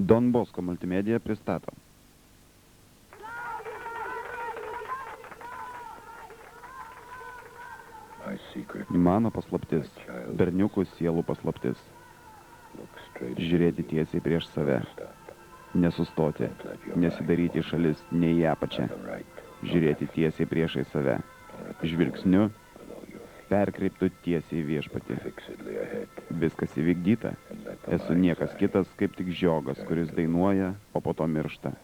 Don Bosco multimedija pristato. Mano paslaptis, berniukų sielų paslaptis. Žiūrėti tiesiai prieš save, nesustoti, nesidaryti į šalis, nei į apačią. Žiūrėti tiesiai priešai save, žvilgsniu, perkreiptų tiesiai į viešpatį. Viskas įvykdyta. Esu niekas kitas, kaip tik žiogas, kuris dainuoja, o po to miršta.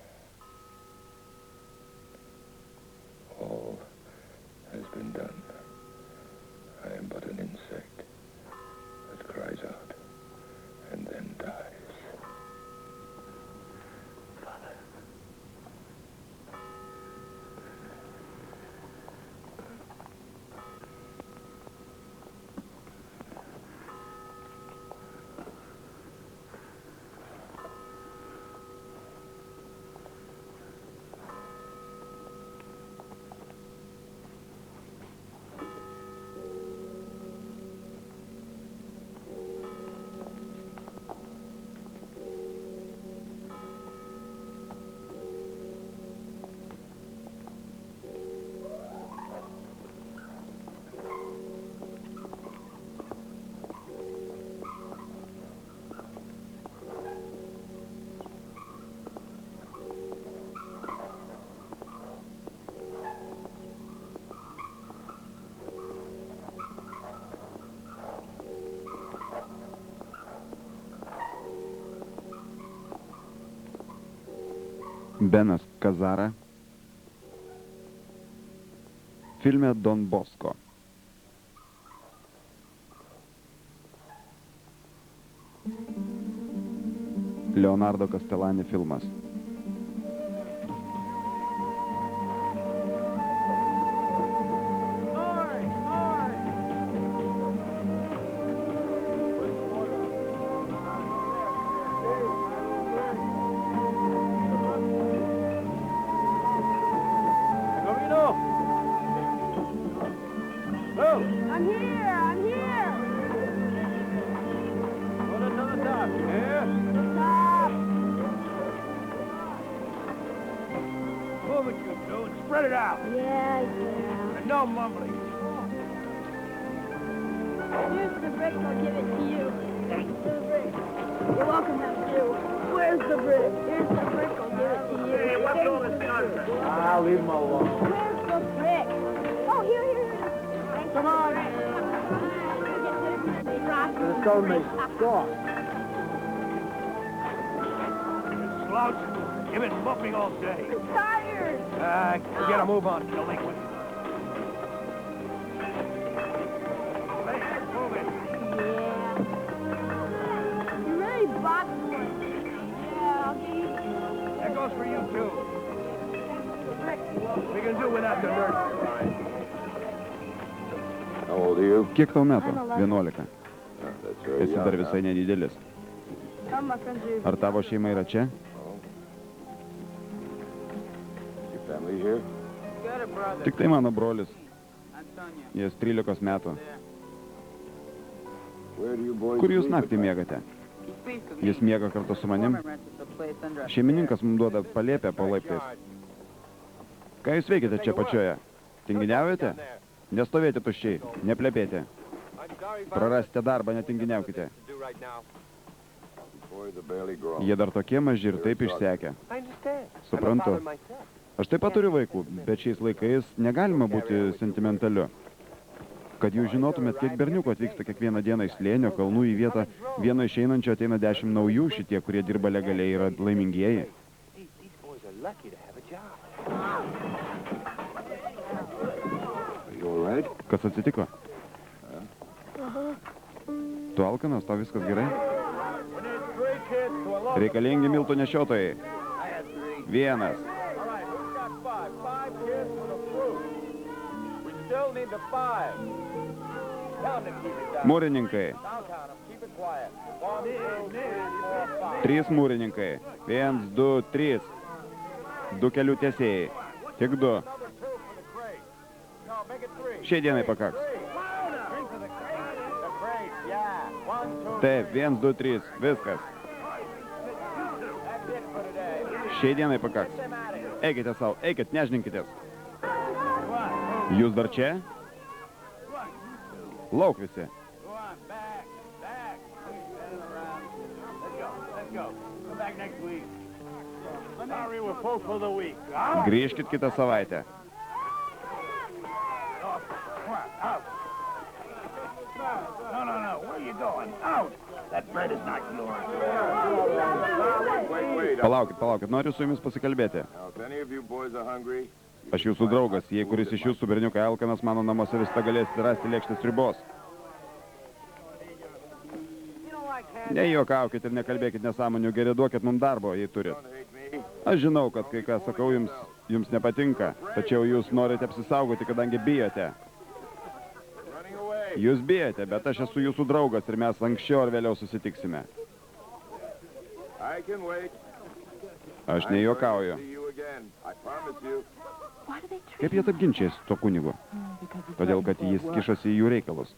Benas Kazara filme Don Bosco. Leonardo Castellani filmas. Spread it out. Yeah. And no mumbling. Here's the brick, I'll give it to you. Thanks for the brick. You're welcome, M2. Where's the brick? Here's the brick, I'll give it to you. Hey, what's all this nonsense? I'll leave him alone. Where's the brick? Oh, here. Thanks. Come on. Let's go, Mason. Go on. Slouch, you've been muffing all day. I'm tired. Get a move on, delinquent. Hey, move it. Yeah. You really bought one. Yeah, I'll give you. That goes for you, too. We can do without the nurse. How old are you? Kiek tau metų? 11. That's very Esi dar visai nedidelis. Come, my friends, you. Ar tavo šeima yra čia? Your family here? Tik tai mano brolis. Jis 13 metų. Where do you boys Kur jūs sleep naktį at night? miegate? Jis miega kartu su manim. Šeimininkas mums duoda palėpę po laiptais. Ką jūs veikite čia pačioje? Tinginiaujate? Nestovėti tuščiai, neplepėti. Prarasite darbą, netinginiaukite. Boys are barely grown. Jie dar tokie maži ir taip išsekę. Suprantu. Aš taip pat turiu vaikų, bet šiais laikais negalima būti sentimentaliu. Kad jūs žinotumėt, kiek berniukų atvyksta kiekvieną dieną iš slėnio, kalnų į vietą, vieno išeinančio ateina 10 naujų, šitie, kurie dirba legaliai, yra laimingieji. You all right? Kas atsitiko? Tu alkanas, tau viskas gerai? Reikalingi miltų nešiotojai. 1. Mūrininkai. 3 mūrininkai. 1, 2, 3. 2 kelių tiesėjai. Tik 2. Šiai dienai pakaks. Taip, 1, 2, 3. Viskas. Šiai dienai pakaks. Eikite savo, eikit, nežninkitės. Jūs dar čia? Lauk visi. Go on, back. Let's go. Come back next week. Sorry, we're full for the week. Out. Grįžkit kitą savaitę. Come on, out. No. Where are you going? Out. That bread is not yours. Wait. Palaukit, noriu su jumis pasikalbėti. Now, if any of you boys are hungry, Aš jūsų draugas, jei kuris iš jūsų berniukai alkanas, mano namuose visada galėsite rasti lėkštės sriubos. Nejuokaukit ir nekalbėkit nesąmonių, geriau duokit mums darbo, jei turit. don't hate me. Aš žinau, kad kai ką sakau jums nepatinka, tačiau jūs norite apsisaugoti, kadangi bijote. Running away. Jūs bijote, bet aš esu jūsų draugas ir mes anksčiau ar vėliau susitiksime. I can wait. Aš I'm nejuokauju. going to see you again. I promise you. Kaip jie taip ginčiasi su tuo kunigu? Todėl, kad jis kišasi į jų reikalus.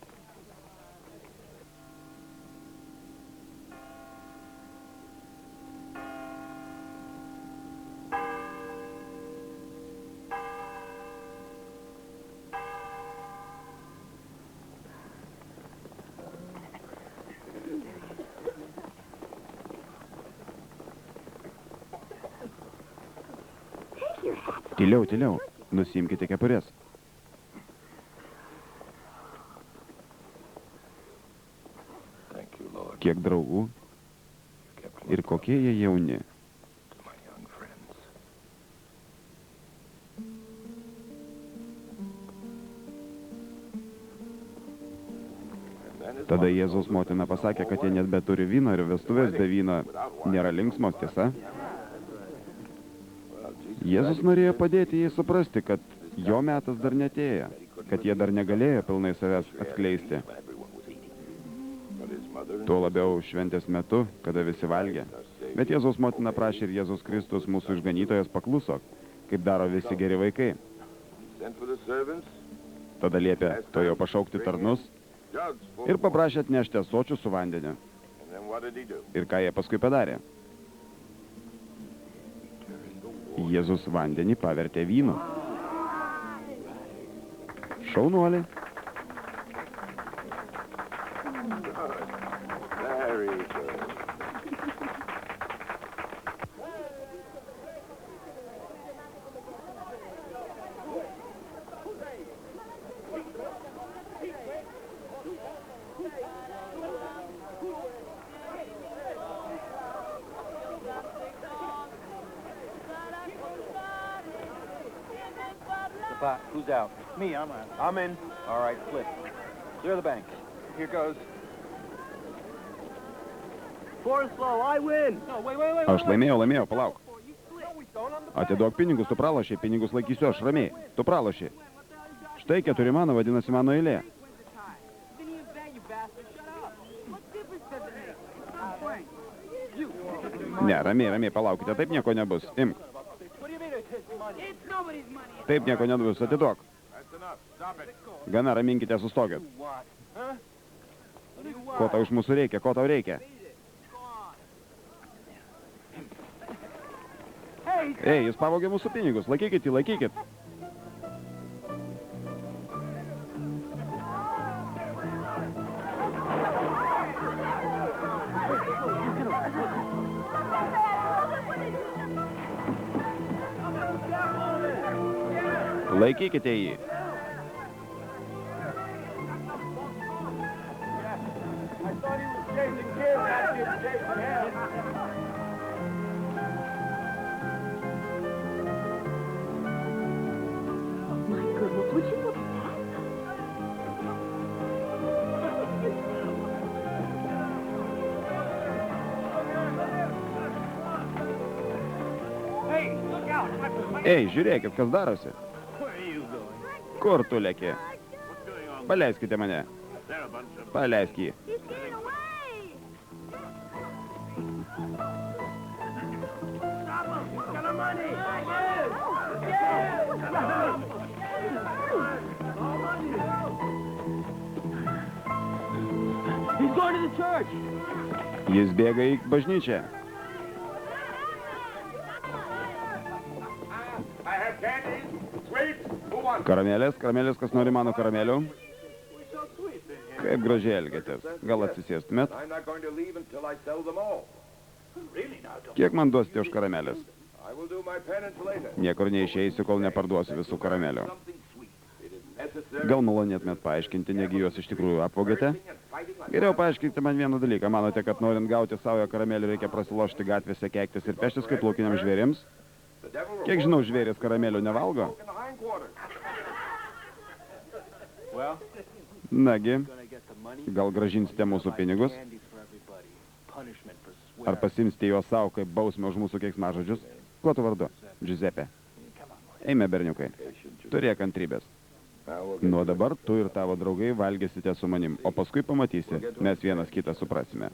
Tyliau, nusiimkite kepurės. Thank you, Lord, Kiek draugų kept ir kokie jie jauni. my young friends. And then his Tada mother Jėzaus motina pasakė, kad jie net beturi vyno ir vestuvės be vyno nėra linksmos, tiesa? Jėzus norėjo padėti jai suprasti, kad jo metas dar netėjo, kad jie dar negalėjo pilnai savęs atskleisti. But his mother Tuo labiau šventės metu, kada visi valgė. Bet Jėzaus motina prašė ir Jėzus Kristus, mūsų išganytojas, pakluso, kaip daro visi geri vaikai. sent for the servants, Tada liepė tuojau pašaukti tarnus jugs full. ir paprašė atnešti ąsočių su vandeniu. And then what did he do? Ir ką jie paskui padarė? Jėzus vandenį pavertė vynu. Šaunuoliai. Very good. Who's out? Me, I'm out. I'm in. All right, flip. Clear the bank. Here goes. Four slow, I win. No, wait. Aš laimėjau, palauk. Atiduok pinigus, tu pralošiai, pinigus laikysiu aš ramiai. Tu pralošiai. Štai 4 mano, vadinasi mano eilė. Ne, ramiai, palaukite, taip nieko nebus. Imk. Taip nieko nebus, atiduok. That's enough. Stop it. Gana, raminkite, sustokit. Ko tau iš mūsų reikia, ko tau reikia? Ei, jis pavogė mūsų pinigus, laikykit jį, laikykit. Laikykite jį. My goodness, would you look at that? Hey, look out. Ei, žiūrėkit, kas darosi. Where are you going? Kur tu leki? What's going on? Paleiskite mane. They're a bunch of... Paleisk jį. He's getting away! Stop him! He's got the money! He's going to the church. Jis bėga į bažnyčią. Karamelės, karamelės, kas nori mano karamelių? Kaip gražiai elgiatės. Gal atsisėstumėt? I'm not going to leave until I sell them all. Kiek man duosite už karamelės? I will do my penance later. Niekur neišeisiu, kol neparduosiu visų karamelių. Necessary. Gal malonėtumėt paaiškinti, negi juos iš tikrųjų apvogėte? Geriau paaiškinkite man vieną dalyką. Manote, kad norint gauti savojo karamelių reikia prasilošti gatvėse, keiktis ir peštis kaip laukiniams žvėrims? The devil Kiek žinau, žvėris karamelių nevalgo? in the hindquarters. Well, Nagi, gonna get the money. gal gražinsite mūsų pinigus? Candy for everybody. Punishment for Ar swearing. pasimsite juos savo kaip bausmę už mūsų keiksmažodžius? Kuo tu vardu? Giuseppe. Eime, berniukai. Turėk kantrybės. Nuo dabar tu ir tavo draugai valgysite su manim, o paskui pamatysi, mes vienas kitą suprasime.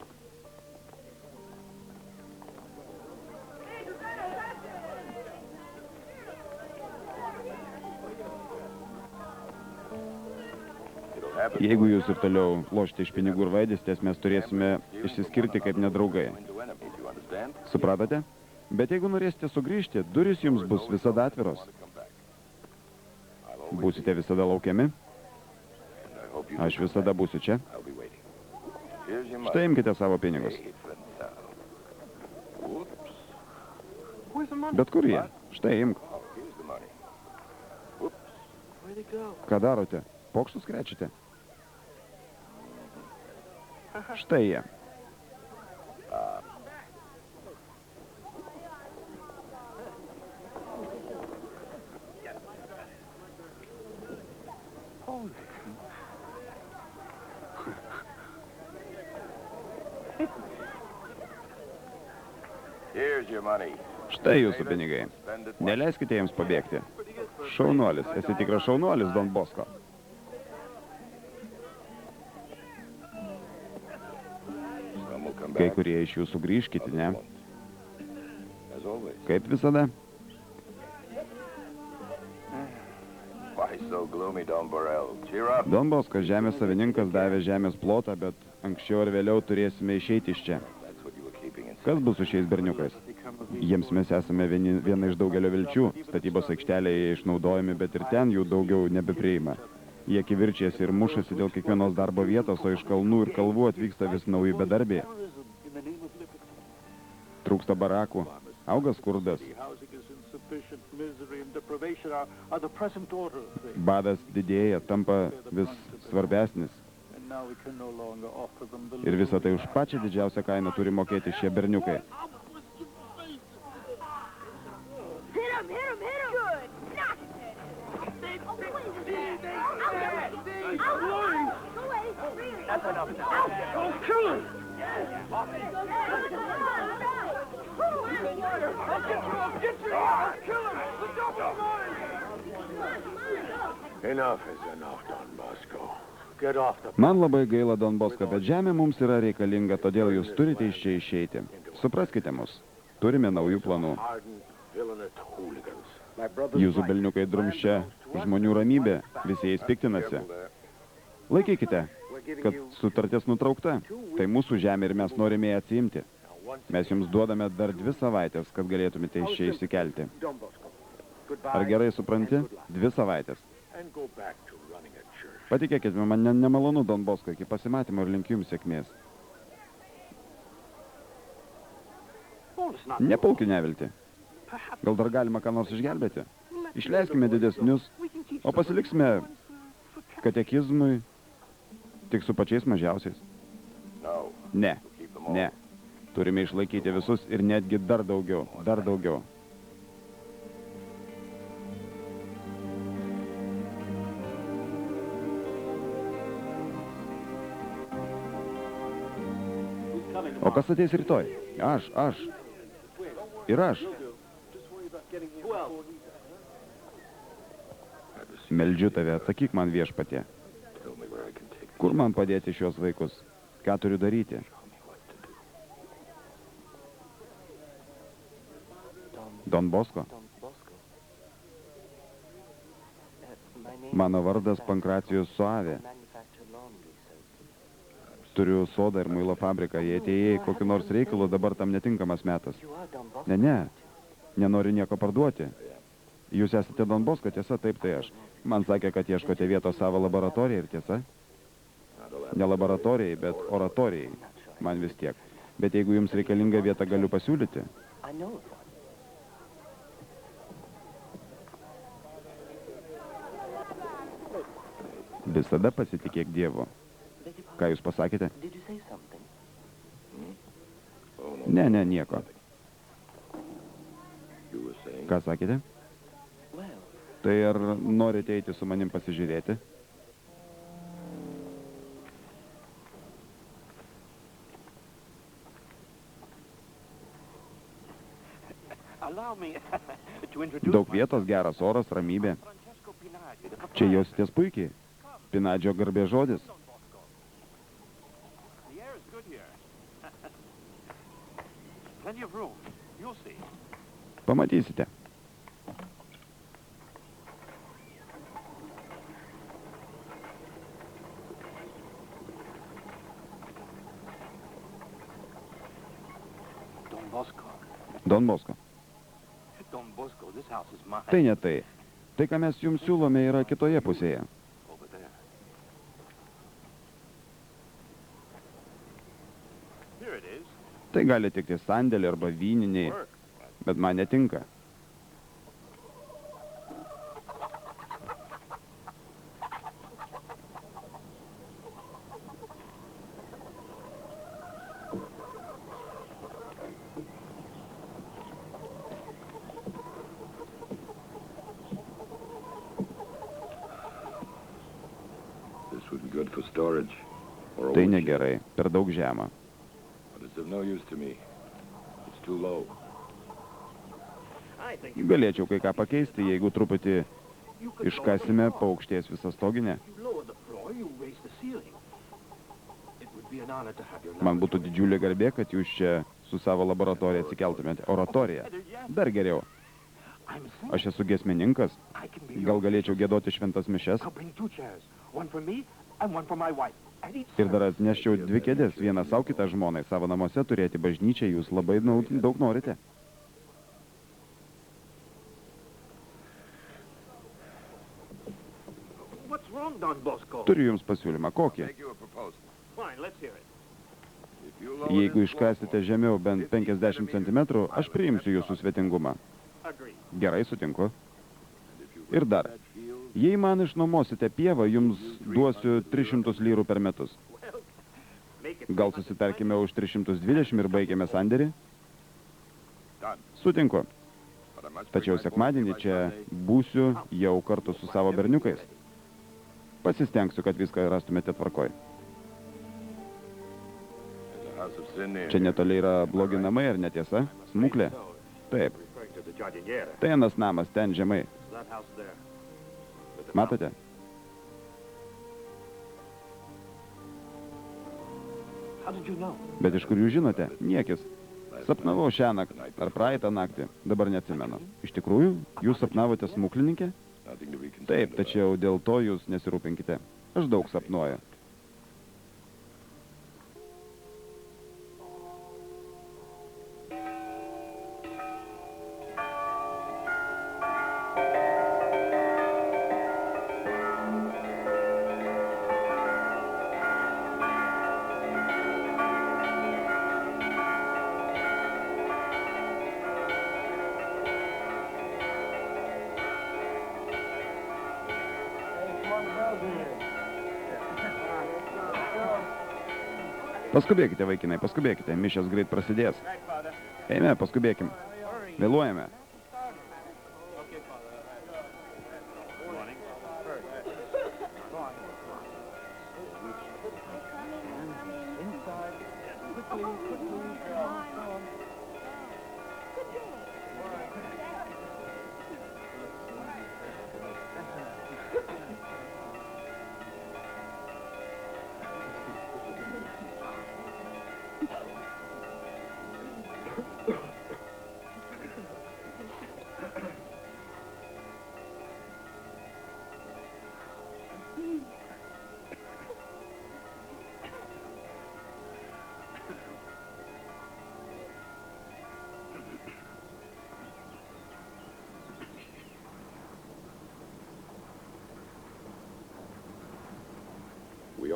It'll happen Jeigu jūs ir toliau lošite iš pinigų ir vaidystės, mes turėsime išsiskirti kaip nedraugai. to enemies, you understand? Supratote? Bet jeigu norėsite sugrįžti, durys jums bus visada atviros. Come back. I'll always Būsite visada laukiami, and I hope you aš visada būsiu čia. I'll be waiting. Here's your Štai money. imkite savo pinigus. Safe and sound. Whoops. Where's the money? Bet kur jie? Štai imk. Oh, here's the money. Where'd it go? Ką darote? Pokštus krečiate? Štai jie. Holy. Here's your money. Štai jūsų pinigai. Spend it. Neleiskite jiems pabėgti. Šaunuolis. Esi tikras šaunuolis, Don Bosko. Some will come Kai back. kurie iš jūsų grįžkite, ne? As always. Kaip visada. Why so gloomy, Don Burrell? Cheer up. Don Bosko žemės savininkas davė žemės plotą, bet anksčiau ar vėliau turėsime išeiti iš čia. That's what you were keeping in Kas bus su šiais berniukais? Jiems mes esame viena iš daugelio vilčių. Statybos aikštelėje išnaudojami, bet ir ten jų daugiau nebepriima. Jie kivirčiasi ir mušasi dėl kiekvienos darbo vietos, o iš kalnų ir kalvų atvyksta vis nauji bedarbiai. In the name of liberty, Trūksta barakų, auga skurdas, housing is insufficient, misery and deprivation are the present order of things. badas didėja, tampa vis svarbesnis. And now we can no longer offer them the Ir visą tai už pačią didžiausią kainą turi mokėti šie berniukai. Hit him, hit him, hit him! Good! Knock it! That's enough now. Go kill him! I'll get you! I'll kill him! The devil's mine! Enough is enough, Don Bosco. Get off the... Man labai gaila, Don Bosko, bet žemė mums yra reikalinga, todėl jūs turite iš čia išeiti. Supraskite mus. Turime naujų planų. hardened, villainous hooligans. Jūsų berniukai drumščia žmonių ramybė, visi jais piktinasi. Laikykite, kad sutartis nutraukta. Tai mūsų žemė ir mes norime ją atsiimti. Mes jums duodame dar 2 savaitės, kad galėtumėte iš čia išsikelti. Don Bosco. Ar gerai supranti? 2 savaitės. And go back to running a church. Patikėkite, man nemalonu, Don Bosko, iki pasimatymo ir linkiu jums sėkmės. Oh, it's not... Nepulki nevilti. Gal dar galima ką nors išgelbėti? Išleiskime didesnius, o pasiliksime katekizmui tik su pačiais mažiausiais. No. Ne, Keep them all. ne. Turime išlaikyti visus ir netgi dar daugiau, dar daugiau. O kas ateis rytoj? Aš. Ir aš. Meldžiu tave, atsakyk man viešpatie. Tell me where I can take them. Kur man padėti šios vaikus? Ką turiu daryti? Don Bosko? Mano vardas Pankracijus Suavė. Turiu sodą ir muilo fabriką. Jei atėjai kokiu nors reikalu, dabar tam netinkamas metas. Ne, nenoriu nieko parduoti. Jūs esate Don Bosko, tiesa? Taip, tai aš. Man sakė, kad ieškote vietos savo laboratorijai, ir tiesa? Ne laboratorijai, bet oratorijai. Man vis tiek. Bet jeigu jums reikalinga vieta, galiu pasiūlyti. Visada pasitikėk Dievu. Ką jūs pasakėte? Ne, nieko. Ką sakėte? Tai ar norite eiti su manim pasižiūrėti? Daug vietos, geras oras, ramybė. Čia jausitės puikiai. Pinadžio garbės žodis. Pamatysite. Don Bosko. Tai ne tai. Tai, ką mes jums siūlome, yra kitoje pusėje. Tai gali tikti sandėlį arba vyniniai, bet man netinka. Tai negerai, per daug žema. Galėčiau kai ką pakeisti, jeigu truputį iškasime paaukštės visą stoginę. Man būtų didžiulė garbė, kad jūs čia su savo laboratorija atsikeltumėte. Oratorija. Dar geriau. Aš esu giesmininkas. Gal galėčiau giedoti šventas mišias? Ir dar atneščiau 2 kėdės, vieną savo, kitą žmonai. Savo namuose turėti bažnyčią jūs labai daug norite. Turiu jums pasiūlymą. Kokį? Jeigu iškasite žemiau bent 50 cm, aš priimsiu jūsų svetingumą. Gerai, sutinku. Ir dar. Jei man išnuomosite pievą, jums duosiu 300 lyrų per metus. Gal susitarkime už 320 ir baigiame sandėrį? Sutinku. Tačiau sekmadienį čia būsiu jau kartu su savo berniukais. Pasistengsiu, kad viską rastumėte tvarkoj. Čia netoli yra blogi namai, ar netiesa? Smuklė? Taip. Tai anas namas, ten žemai. Matote? Bet iš kur jūs žinote? Niekis. Sapnavau šią naktį, ar praeitą naktį, dabar neatsimenu. Iš tikrųjų, jūs sapnavote smuklininkę? Taip, tačiau dėl to jūs nesirūpinkite. Aš daug sapnuoju. Paskubėkite, vaikinai, paskubėkite. Mišios greit prasidės. Eime, paskubėkim. Vėluojame.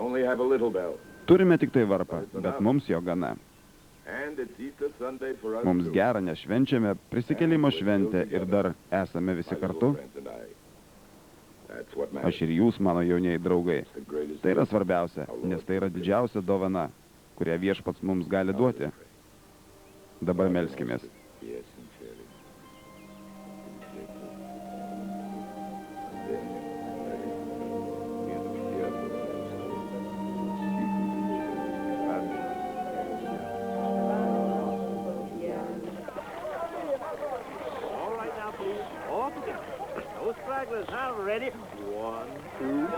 only have a little bell. Turime tik tai varpą, bet mums jo gana. And it's Easter Sunday for us Mums too. gera, nes švenčiame prisikėlimo šventę ir dar esame visi My kartu. little friends and I. That's what matters. Aš ir jūs, mano jaunieji draugai. The greatest Tai yra gift. svarbiausia, nes tai yra didžiausia dovana, kurią viešpats mums gali duoti. Dabar melskimės. Yes, sincerely. All right now, please. All together. No stragglers. Now, ready? 1, 2.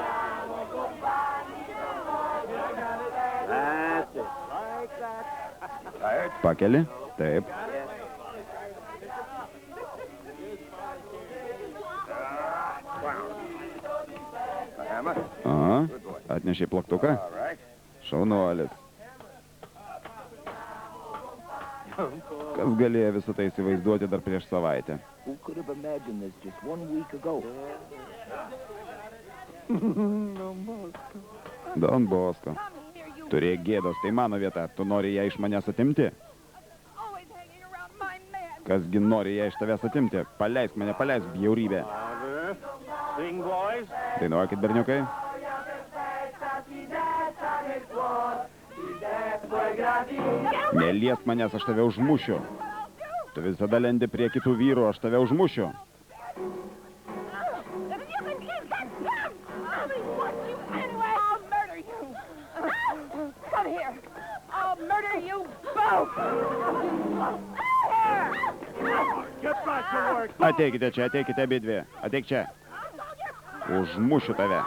That's it. Like that. Tired? Pakeli? Taip. A hammer? Aha. Good boy. Atnešė plaktuką? All right. Šaunuolis. Kas galėjo visą tai įsivaizduoti dar prieš savaitę? Who could have imagined this just 1 week ago? Don Bosko. Turėk gėdos, tai mano vieta. Tu nori ją iš manęs atimti? Always hanging around my man. Kasgi nori ją iš tavęs atimti? Paleisk mane, paleisk, bjaurybė. Louder. Sing, boys. Dainuokit, berniukai. Neliesk manęs, aš tave užmušiu. Tu visada lendi prie kitų vyrų, aš tave užmušiu. If you can keep that gun, I'll want you anyway. I'll murder you. Come here. I'll murder you both. Get back to work. Ateikite čia, ateikite abidvi. Ateik čia. Užmušiu tave.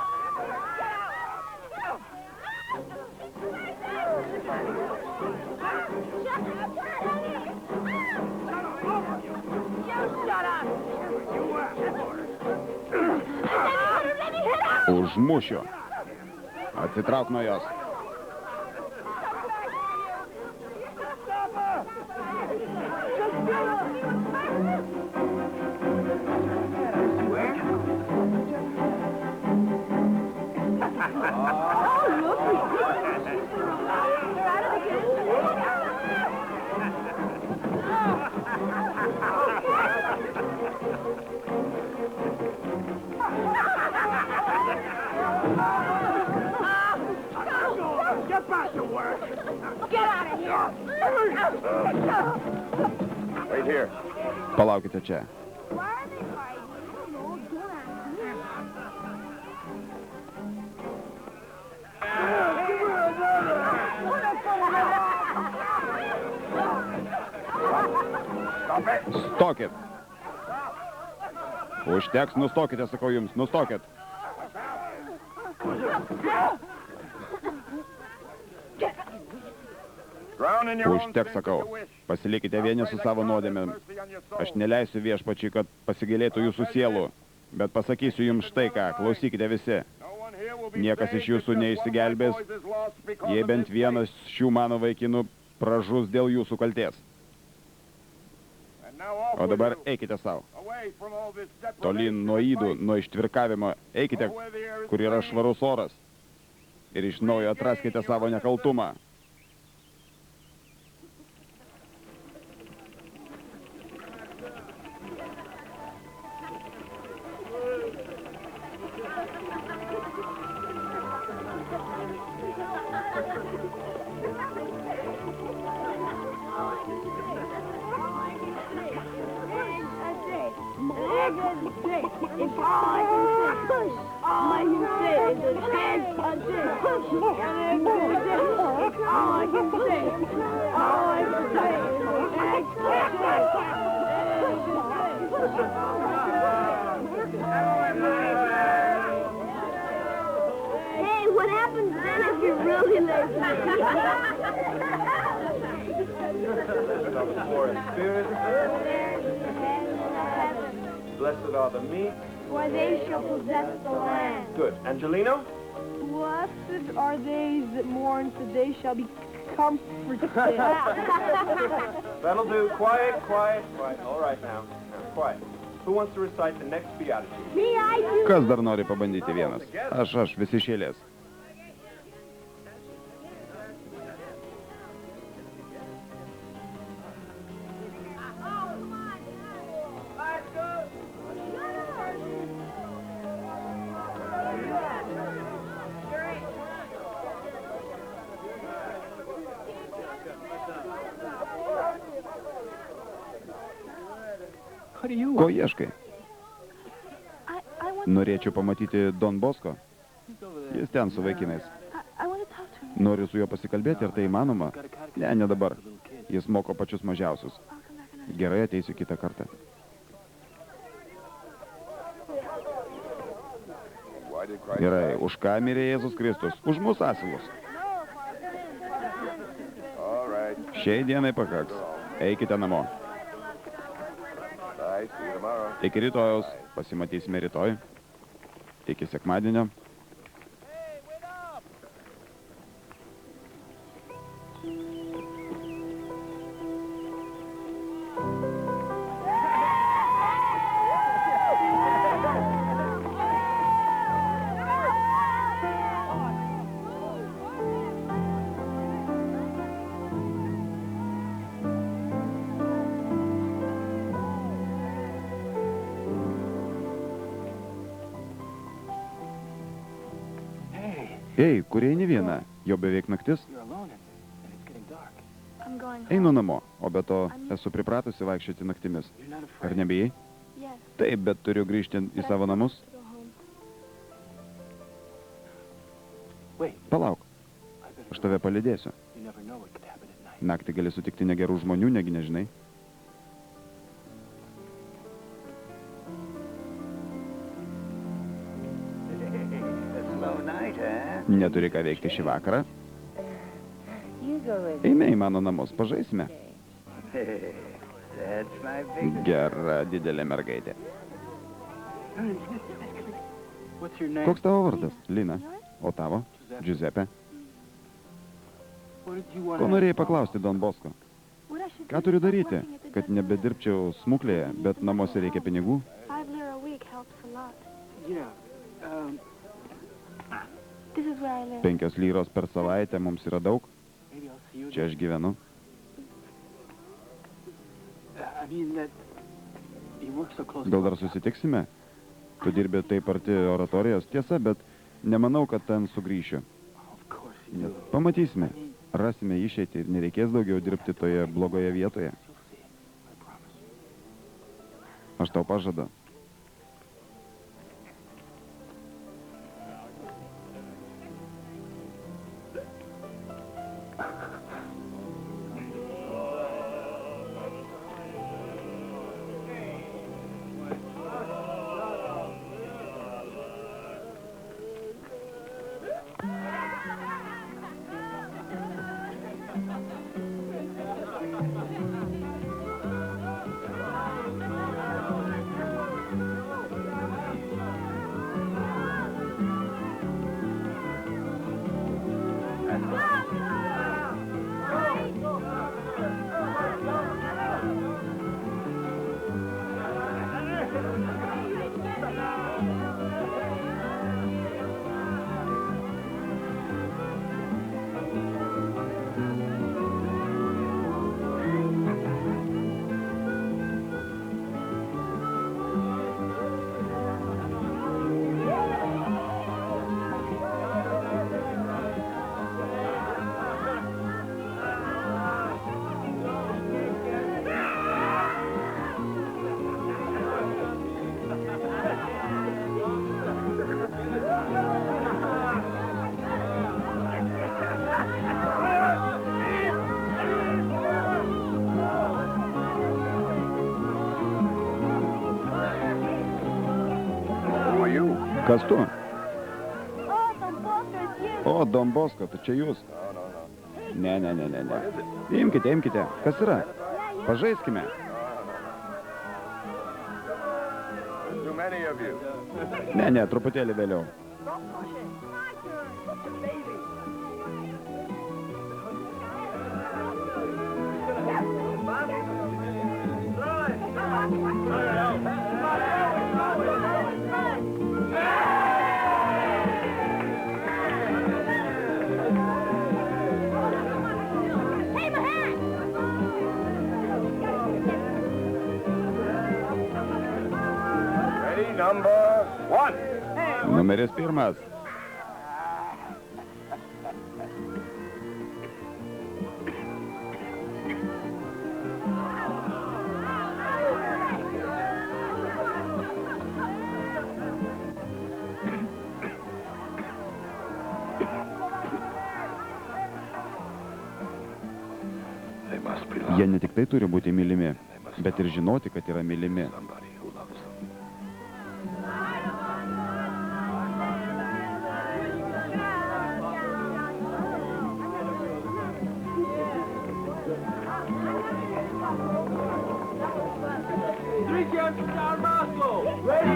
Užmušiu. Atsitrauk nuo jos. Get back to work. Get out of here. Wait here. Palaukite čia. Why are they fighting? I don't know. Get out of here. Stop it. Stokit. Užteks, nustokite, sakau jums, nustokit. Drown in your own Užteks, sins sakau. if you wish. Pasilikite vieni su savo nuodėmėm. Aš neleisiu viešpačiai, kad pasigėlėtų jūsų sielų. Bet pasakysiu jums štai ką, klausykite visi. No one here will be Niekas saved iš jūsų if just one neišsigelbės, of my boys is lost because jei of bent this vienas šių mano vaikinų pražus dėl jūsų kalties. case. And now off O with dabar you. eikite savo. Away from all this Tolyn nuo ydų, nuo ištvirkavimo. Eikite, kur yra švarus oras. Ir iš naujo atraskite savo nekaltumą. Hey, what happens then if you're really lazy? Blessed are the meek. For they shall possess the land. Good. Angelino? Blessed are they that mourn, for they shall be comforted. That'll do. Quiet, quiet, quiet. All right now. Now, quiet. Who wants to recite the next beatitude? Me, I do. Kas dar nori pabandyti vienas? Aš, visi iš eilės. Ko ieškai? I want Norėčiau pamatyti Don Bosco. Jis ten su vaikinais. I want to talk to him. Noriu su juo pasikalbėti, ar tai įmanoma? Ne dabar. Jis moko pačius mažiausius. I'll come back another Gerai, ateisiu kitą kartą. Why did Christ Gerai, už ką mirė Jėzus Kristus? Už mūsų asilus. All right. Šiai dienai pakaks. Eikite namo. Bye. See you tomorrow. Iki rytojaus. Pasimatysime rytoj. Iki sekmadienio. Ei, kur eini viena? Jau beveik naktis. I'm going Einu home. namo, o be to esu pripratusi vaikščioti naktimis. Ar nebijai? Yes. Taip, bet turiu grįžti į savo namus. To go home. Palauk, aš tave palydėsiu. Naktį gali sutikti negerų žmonių, negi nežinai. Neturi ką veikti šį vakarą. Eime į mano namus, pažaisime. Gera didelė mergaitė. Koks tavo vardas? Lina. O tavo? Giuseppe. Ko norėjai paklausti, Don Bosco? What I should Ką do turiu is stop daryti, working at the kad Dutch nebedirbčiau smuklėje, bet namuose reikia pinigų? $5 a week helps a lot. Yeah. This is where I live. 5 lyros per savaitę mums yra daug. Maybe I'll see you. Čia aš gyvenu. I mean that you work so close. Gal dar susitiksime? Tu dirbi taip arti oratorijos, tiesa, bet nemanau, kad ten sugrįšiu. Of course you do. Pamatysime. Rasime išeitį ir nereikės daugiau dirbti toje blogoje vietoje. You'll see. I promise. Aš tau pažadu. Who are you? Kas tu? Oh, Don Bosco, it's you. O, Don Bosco, tai čia jūs. Ne. Imkite. Kas yra? Pažaiskime. Too many of you. Ne, truputėlį vėliau. Hey, my hat! Ready, number 1. Numeris 1. Jie ne tik tai turi būti mylimi, bet ir žinoti, kad yra mylimi.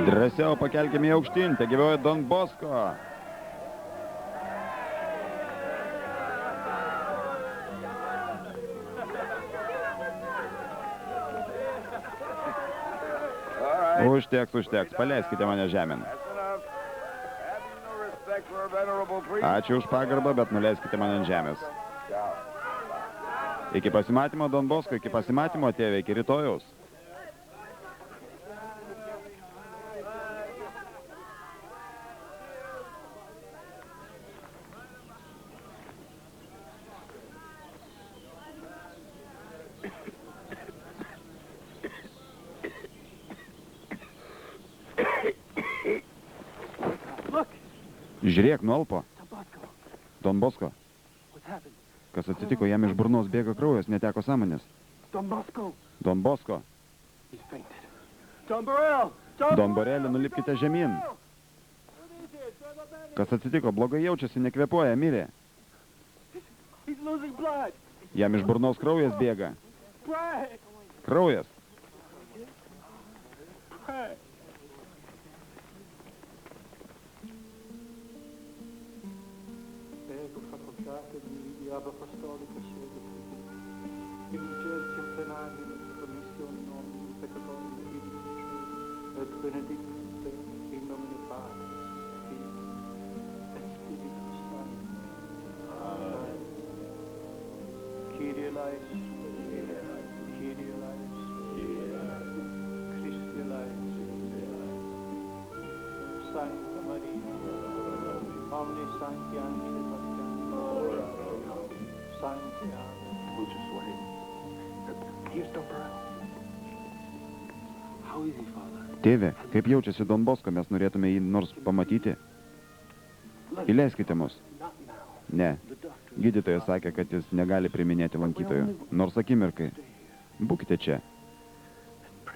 Drąsiau pakelkime į aukštyn, te gyvoja Don Bosco. Užteks, paleiskite mane žemėn. Ačiū už pagarbą, bet nuleiskite mane ant žemės. Iki pasimatymo, Don Bosco, iki pasimatymo, tėve, iki rytojaus. Žiūrėk, nualpo. Don Bosco. Kas atsitiko, jam iš burnos bėga kraujas, neteko sąmonės. Don Bosco. Don Borelį, nulipkite žemyn. Kas atsitiko, blogai jaučiasi, nekvėpuoja, mirė. Jam iš burnos kraujas bėga. Kraujas. Santa Maria, omni sancti angeli patriciani, sancti We'll just wait. Here's Don Burrell. How is he, Father? Tėve, kaip jaučiasi Don Bosco, mes norėtume jį nors pamatyti. Įleiskite mus. Ne. Gydytojas sakė, kad jis negali priiminėti lankytojų. Nors akimirkai. Būkite čia.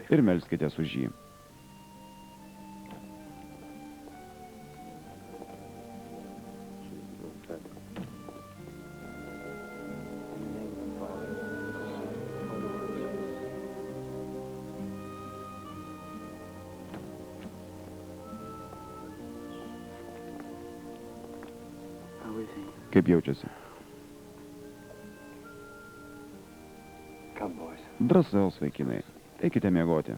Ir melskitės už jį. Kaip jaučiasi? Drąsaus, vaikinai. Eikite miegoti.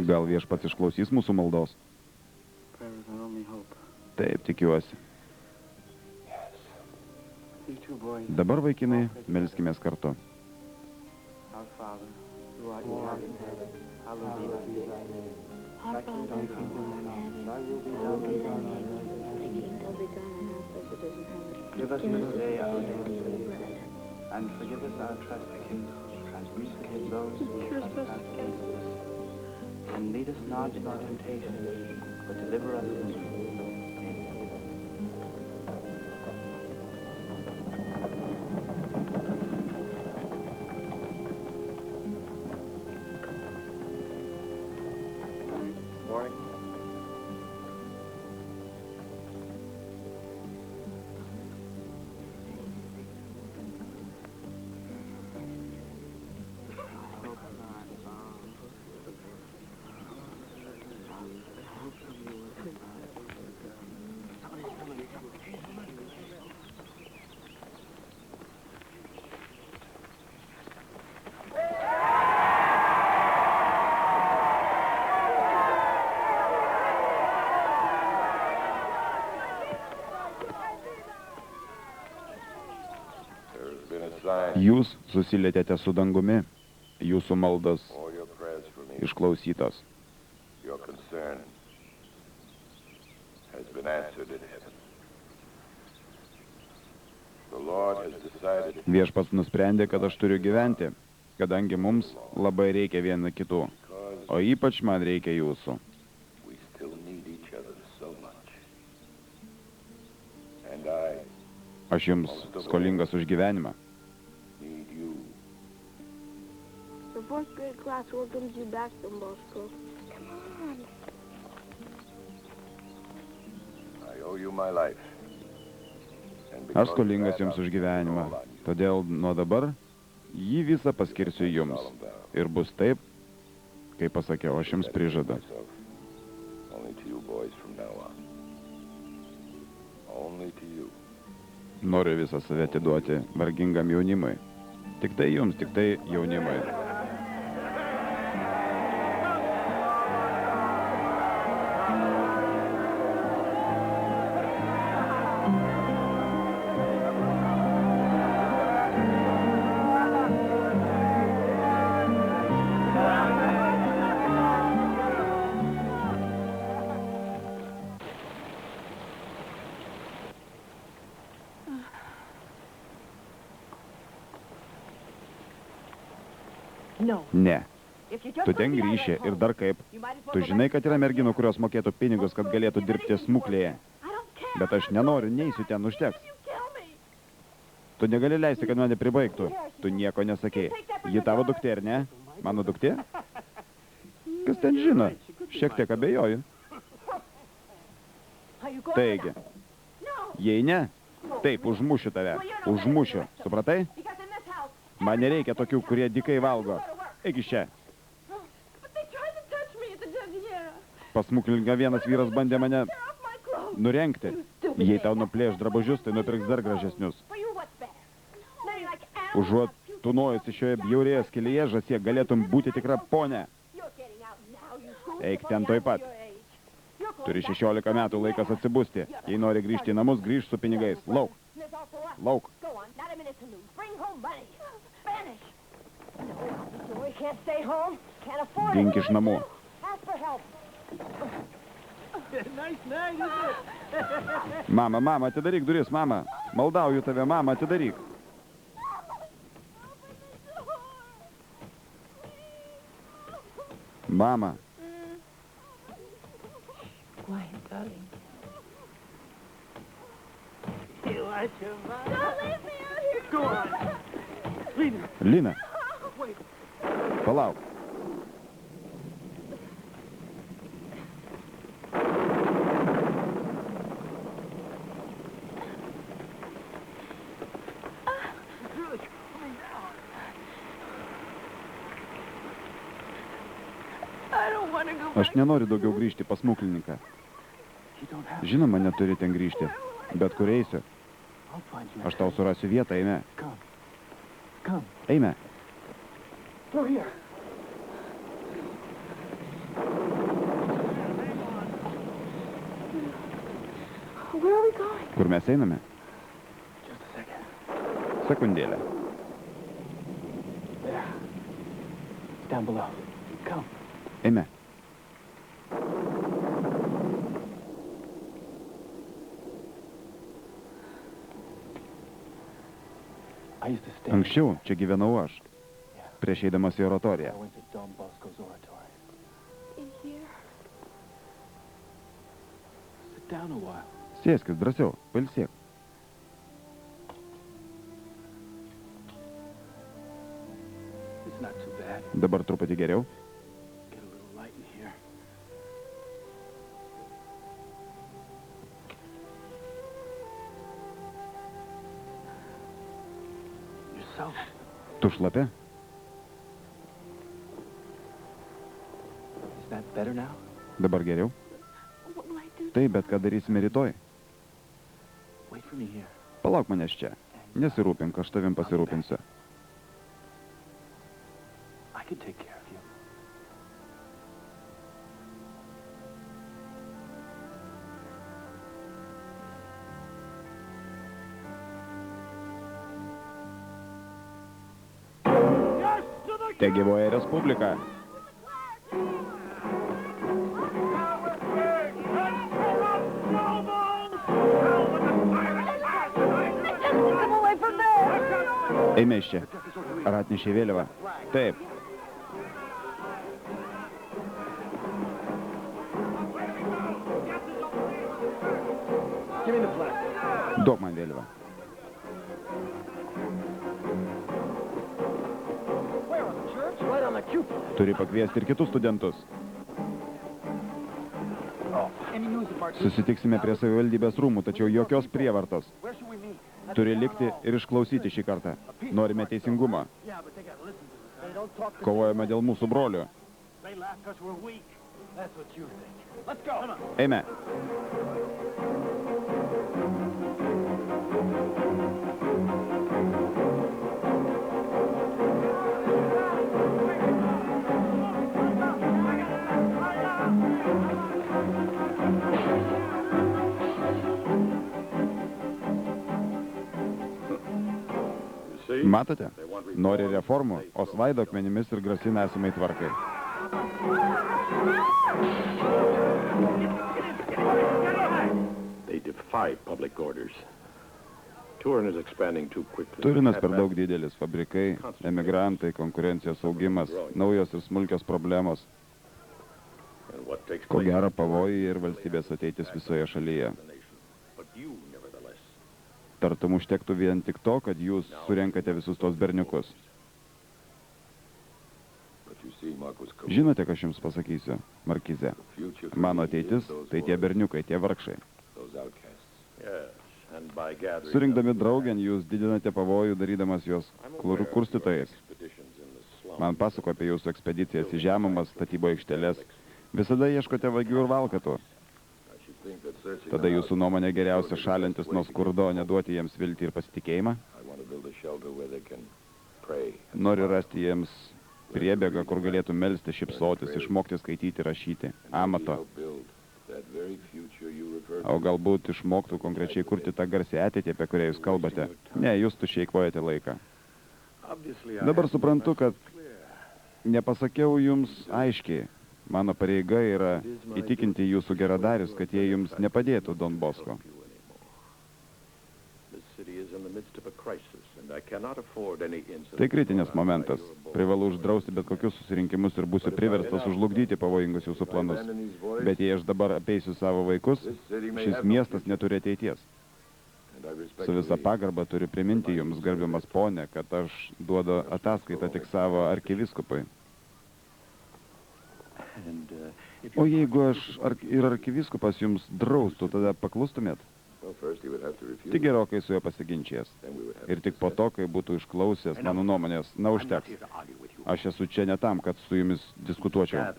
Gal viešpats išklausys mūsų maldos? Taip, tikiuosi. Dabar, vaikinai, melskimės kartu. Our Father, who art in heaven, hallowed be thy name. Thy kingdom be done on earth as it is in heaven. Give us this day our daily bread, and forgive us our trespasses, as we forgive those who trespass against us. And lead us not into temptation, but deliver us from evil. Jūs susilietėte su dangumi, jūsų maldos išklausytos. Viešpats nusprendė, kad aš turiu gyventi, kadangi mums labai reikia viena kitų, o ypač man reikia jūsų. Aš jums skolingas už gyvenimą. Need you. The fourth grade class welcomes you back, Don Bosco. Come on. I owe you my life. And Aš because skolingas of that, jums už I'll gyvenimą. call on you. Todėl nuo dabar jį visą paskirsiu jums. Ir bus taip, kaip pasakiau, aš jums prižadu. Myself. Only to you boys from now on. Only to you. Noriu visą save atiduoti vargingam jaunimui. Tik tai jums, tik tai jaunimui. Ne. Tu ten grįši ir dar kaip. Tu žinai, kad yra merginų, kurios mokėtų pinigus, kad galėtų dirbti smuklėje. Bet aš nenoriu, neisiu ten, užteks. Tu negali leisti, kad mane pribaigtų. Tu nieko nesakei. Ji tavo duktė, ar ne? Mano duktė? Kas ten žino? Šiek tiek abejoju. Taigi, jei ne, taip, užmušiu tave. Užmušiu. Supratai? Man nereikia tokių, kurie dykai valgo. Eik iš čia. Pasmuklinga vienas vyras bandė mane nurengti. Jei tau nuplėš drabužius, tai nupirks dar gražesnius. Užuot tūnojusi šioje bjaurėje skelyje, žąsie, galėtum būti tikra ponė. Eik ten toj pat. Turi 16 metų, laikas atsibusti. Jei nori grįžti į namus, grįžk su pinigais. Lauk. Lauk. Dink iš namų. Mama, mama, atidaryk duris, mama. Maldauju tave, mama, atidaryk. Mama. Quiet, darling. Don't leave me out here. Go on. Lena. Lina. Palauk. Aš nenoriu daugiau grįžti pas smuklininką. Žinoma, neturi ten grįžti. Bet kur eisiu. Aš tau surasiu vietą, eime. Eime. Kur mes einame? Sekundėlę. Eime. Anksčiau čia gyvenau aš, prieš eidamas į oratoriją. Sėskis drąsiau, pailsėk. Dabar truputį geriau. Tu šlapia? Dabar geriau? Taip, bet ką darysime rytoj? Palauk manęs čia. Nesirūpink, aš tavim pasirūpinsiu. Te gyvoja Respublika. Eime iš čia. Ar atnešė vėliavą? Taip. Duok man vėliavą. Turi pakviesti ir kitus studentus. Susitiksime prie savivaldybės rūmų, tačiau jokios prievartos. Turi likti ir išklausyti šį kartą. Norime teisingumo. Kovojame dėl mūsų brolių. Eime. Matote? Nori reformų, o svaido akmenimis ir grasina esamai tvarkai. They defy public orders. Turin is expanding too quickly. Turinas per daug didelis, fabrikai, emigrantai, konkurencijos augimas, naujos ir smulkios problemos. Ko gero pavojai ir valstybės ateitis visoje šalyje. Tartum užtektų vien tik to, kad jūs surenkate visus tos berniukus. Žinote, ką aš jums pasakysiu, Markize? Mano ateitis – tai tie berniukai, tie vargšai. Surinkdami draugėn, jūs didinate pavojų, darydamas juos kurstytojais. Man pasako apie jūsų ekspedicijas į žemumas, statybo aikšteles. Visada ieškote vagių ir valkatų. Tada jūsų nuomonė geriausia šalintis nuo skurdo, neduoti jiems viltį ir pasitikėjimą. Noriu rasti jiems priebėgą, kur galėtų melsti, šypsotis, išmokti skaityti, rašyti, amato. O galbūt išmoktų konkrečiai kurti tą garsį ateitį, apie kurią jūs kalbate. Ne, jūs tuščiai eikvojate laiką. Dabar suprantu, kad nepasakiau jums aiškiai. Mano pareiga yra įtikinti jūsų geradarius, kad jie jums nepadėtų Don Bosko. Tai kritinis momentas. Privalu uždrausti bet kokius susirinkimus ir būsiu priverstas užlugdyti pavojingus jūsų planus. Bet jei aš dabar apeisiu savo vaikus, šis miestas neturi ateities. Su visa pagarba turiu priminti jums, gerbiamas ponė, kad aš duodu ataskaitą tik savo arkivyskupui. O jeigu aš ir arkivyskupas jums draustų, tada paklustumėt? Tik gerokai su juo pasiginčijęs. Ir tik po to, kai būtų išklausęs mano nuomonės, na užteks. Aš esu čia ne tam, kad su jumis diskutuočiau.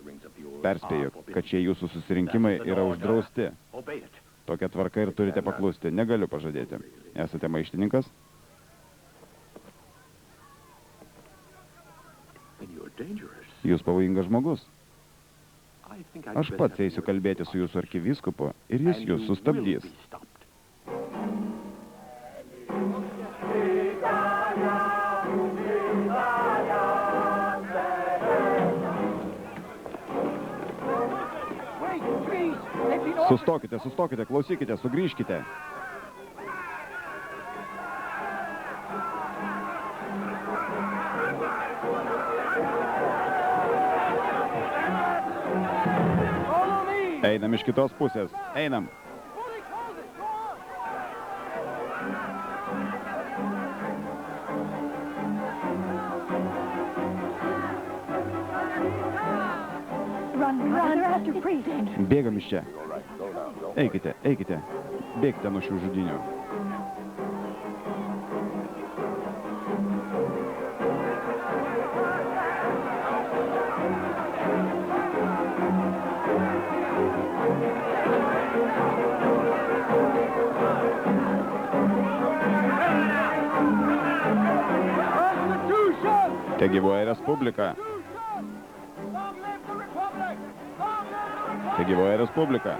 Perspėju, kad šie jūsų susirinkimai yra uždrausti. Tokia tvarka ir turite paklusti. Negaliu pažadėti. Esate maištininkas? Jūs pavojingas žmogus. Aš pats eisiu kalbėti su jūsų arkivyskupu ir jis jūs sustabdys. Sustokite, sustokite, klausykite, sugrįžkite. Einam iš kitos pusės. Einam. Bėgam iš čia. Eikite, eikite. Bėgite nuo šių žudynių. Tegyvuoja Respublika. Tegyvuoja Respublika.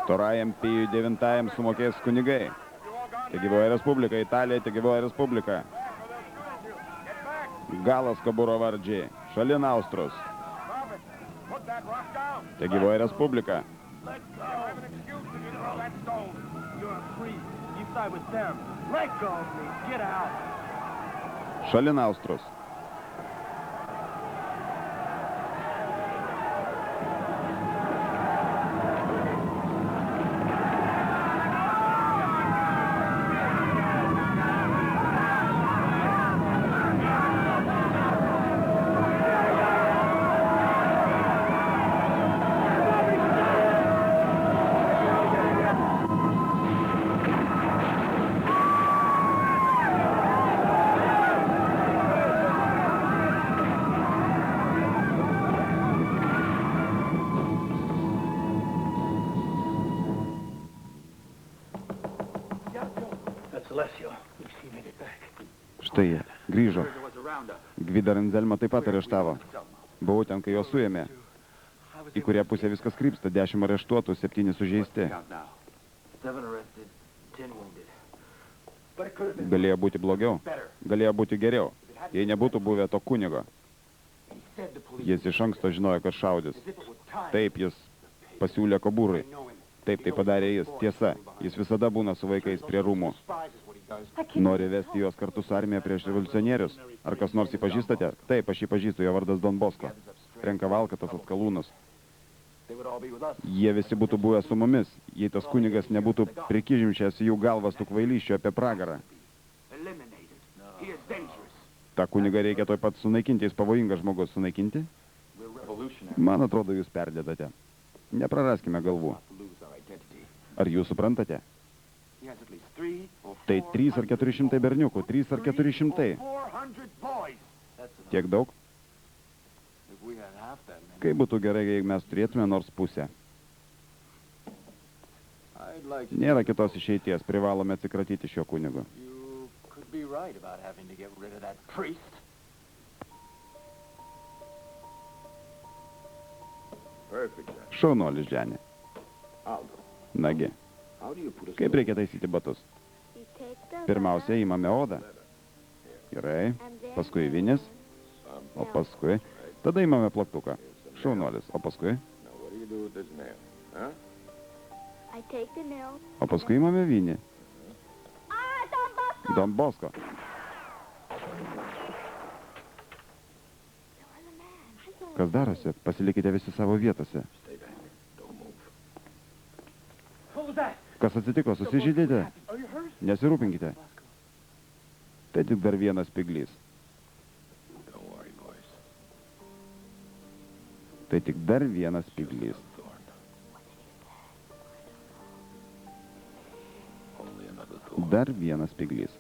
Storajam Pijui IX sumokės kunigai. Tegyvuoja Respublika. Italija, tegyvuoja Respublika. Galas Kaburo vardžiai. Šalin Austrus. Tegyvuoja Respublika. Šalin Austrus. Celestial, we see you made it back. Štai jie, grįžo. There was around us. Gvidą ir Anzelmą taip pat areštavo. Buvau ten, kai juos suėmė. Į kurią pusę viskas krypsta. 10 areštuotų, 7 sužeisti. Count now. 7 arrested, 10 wounded. But it could have been Galėjo būti blogiau. better. Galėjo būti geriau. Jei nebūtų buvę to kunigo. He said the police. Jis iš anksto žinojo, kad šaudys. As if it was time. Taip jis pasiūlė Kobūrai. I know him. Taip tai padarė jis. Tiesa, jis visada būna su vaikais prie rūmų. Spies is what he does. Nori vesti juos kartu su armija prieš revoliucionierius. Ar kas nors jį pažįstate? Taip, aš jį pažįstu, jo vardas Don Bosko. Renka Valkatas Atskalūnus. They would all be with us. Jie visi būtų buvę su mumis, jei tas kunigas nebūtų prikižimčias jų galvas tų kvailysčių apie pragarą. Eliminated. He is dangerous. Ta kuniga reikia toj pat sunaikinti, jis pavojingas žmogus sunaikinti. We're revolutionary. Man atrodo, jūs perdedate. Nepraraskime galvų. To lose our identity. Ar jūs suprantate? He has at least 3 or 4. Tai 3 ar 400 berniukų, 3 ar 400. 400 boys. That's enough. Tiek daug? If we had half that many. Kaip būtų gerai, jei mes turėtume nors pusę. I'd like Nėra kitos išeities, privalome atsikratyti šio kunigo. You could be right about having to get rid of that priest. Perfect, Jack. Šaunuolis, Dženė. Aldo, Nagi, how do you put a kaip reikia taisyti batus? You take the Pirmiausia, įmame odą. Gerai. Paskui vinis. O paskui. Tada įmame plaktuką. Šaunuolis. O paskui. Now, what do you do with this nail? Huh? I take the nail. O paskui įmame vinį. Ah, Don Bosco! Don Bosko. Kas darosi? Pasilikite visi savo vietose. Stay back. Don't move. What was that? Kas atsitiko? Susižydėte? Are you hurt? Nesirūpinkite. Tai tik dar vienas spiglys. Don't worry, boys. Tai tik dar vienas spiglys. Thorn. Only another thorn. Dar vienas spiglys.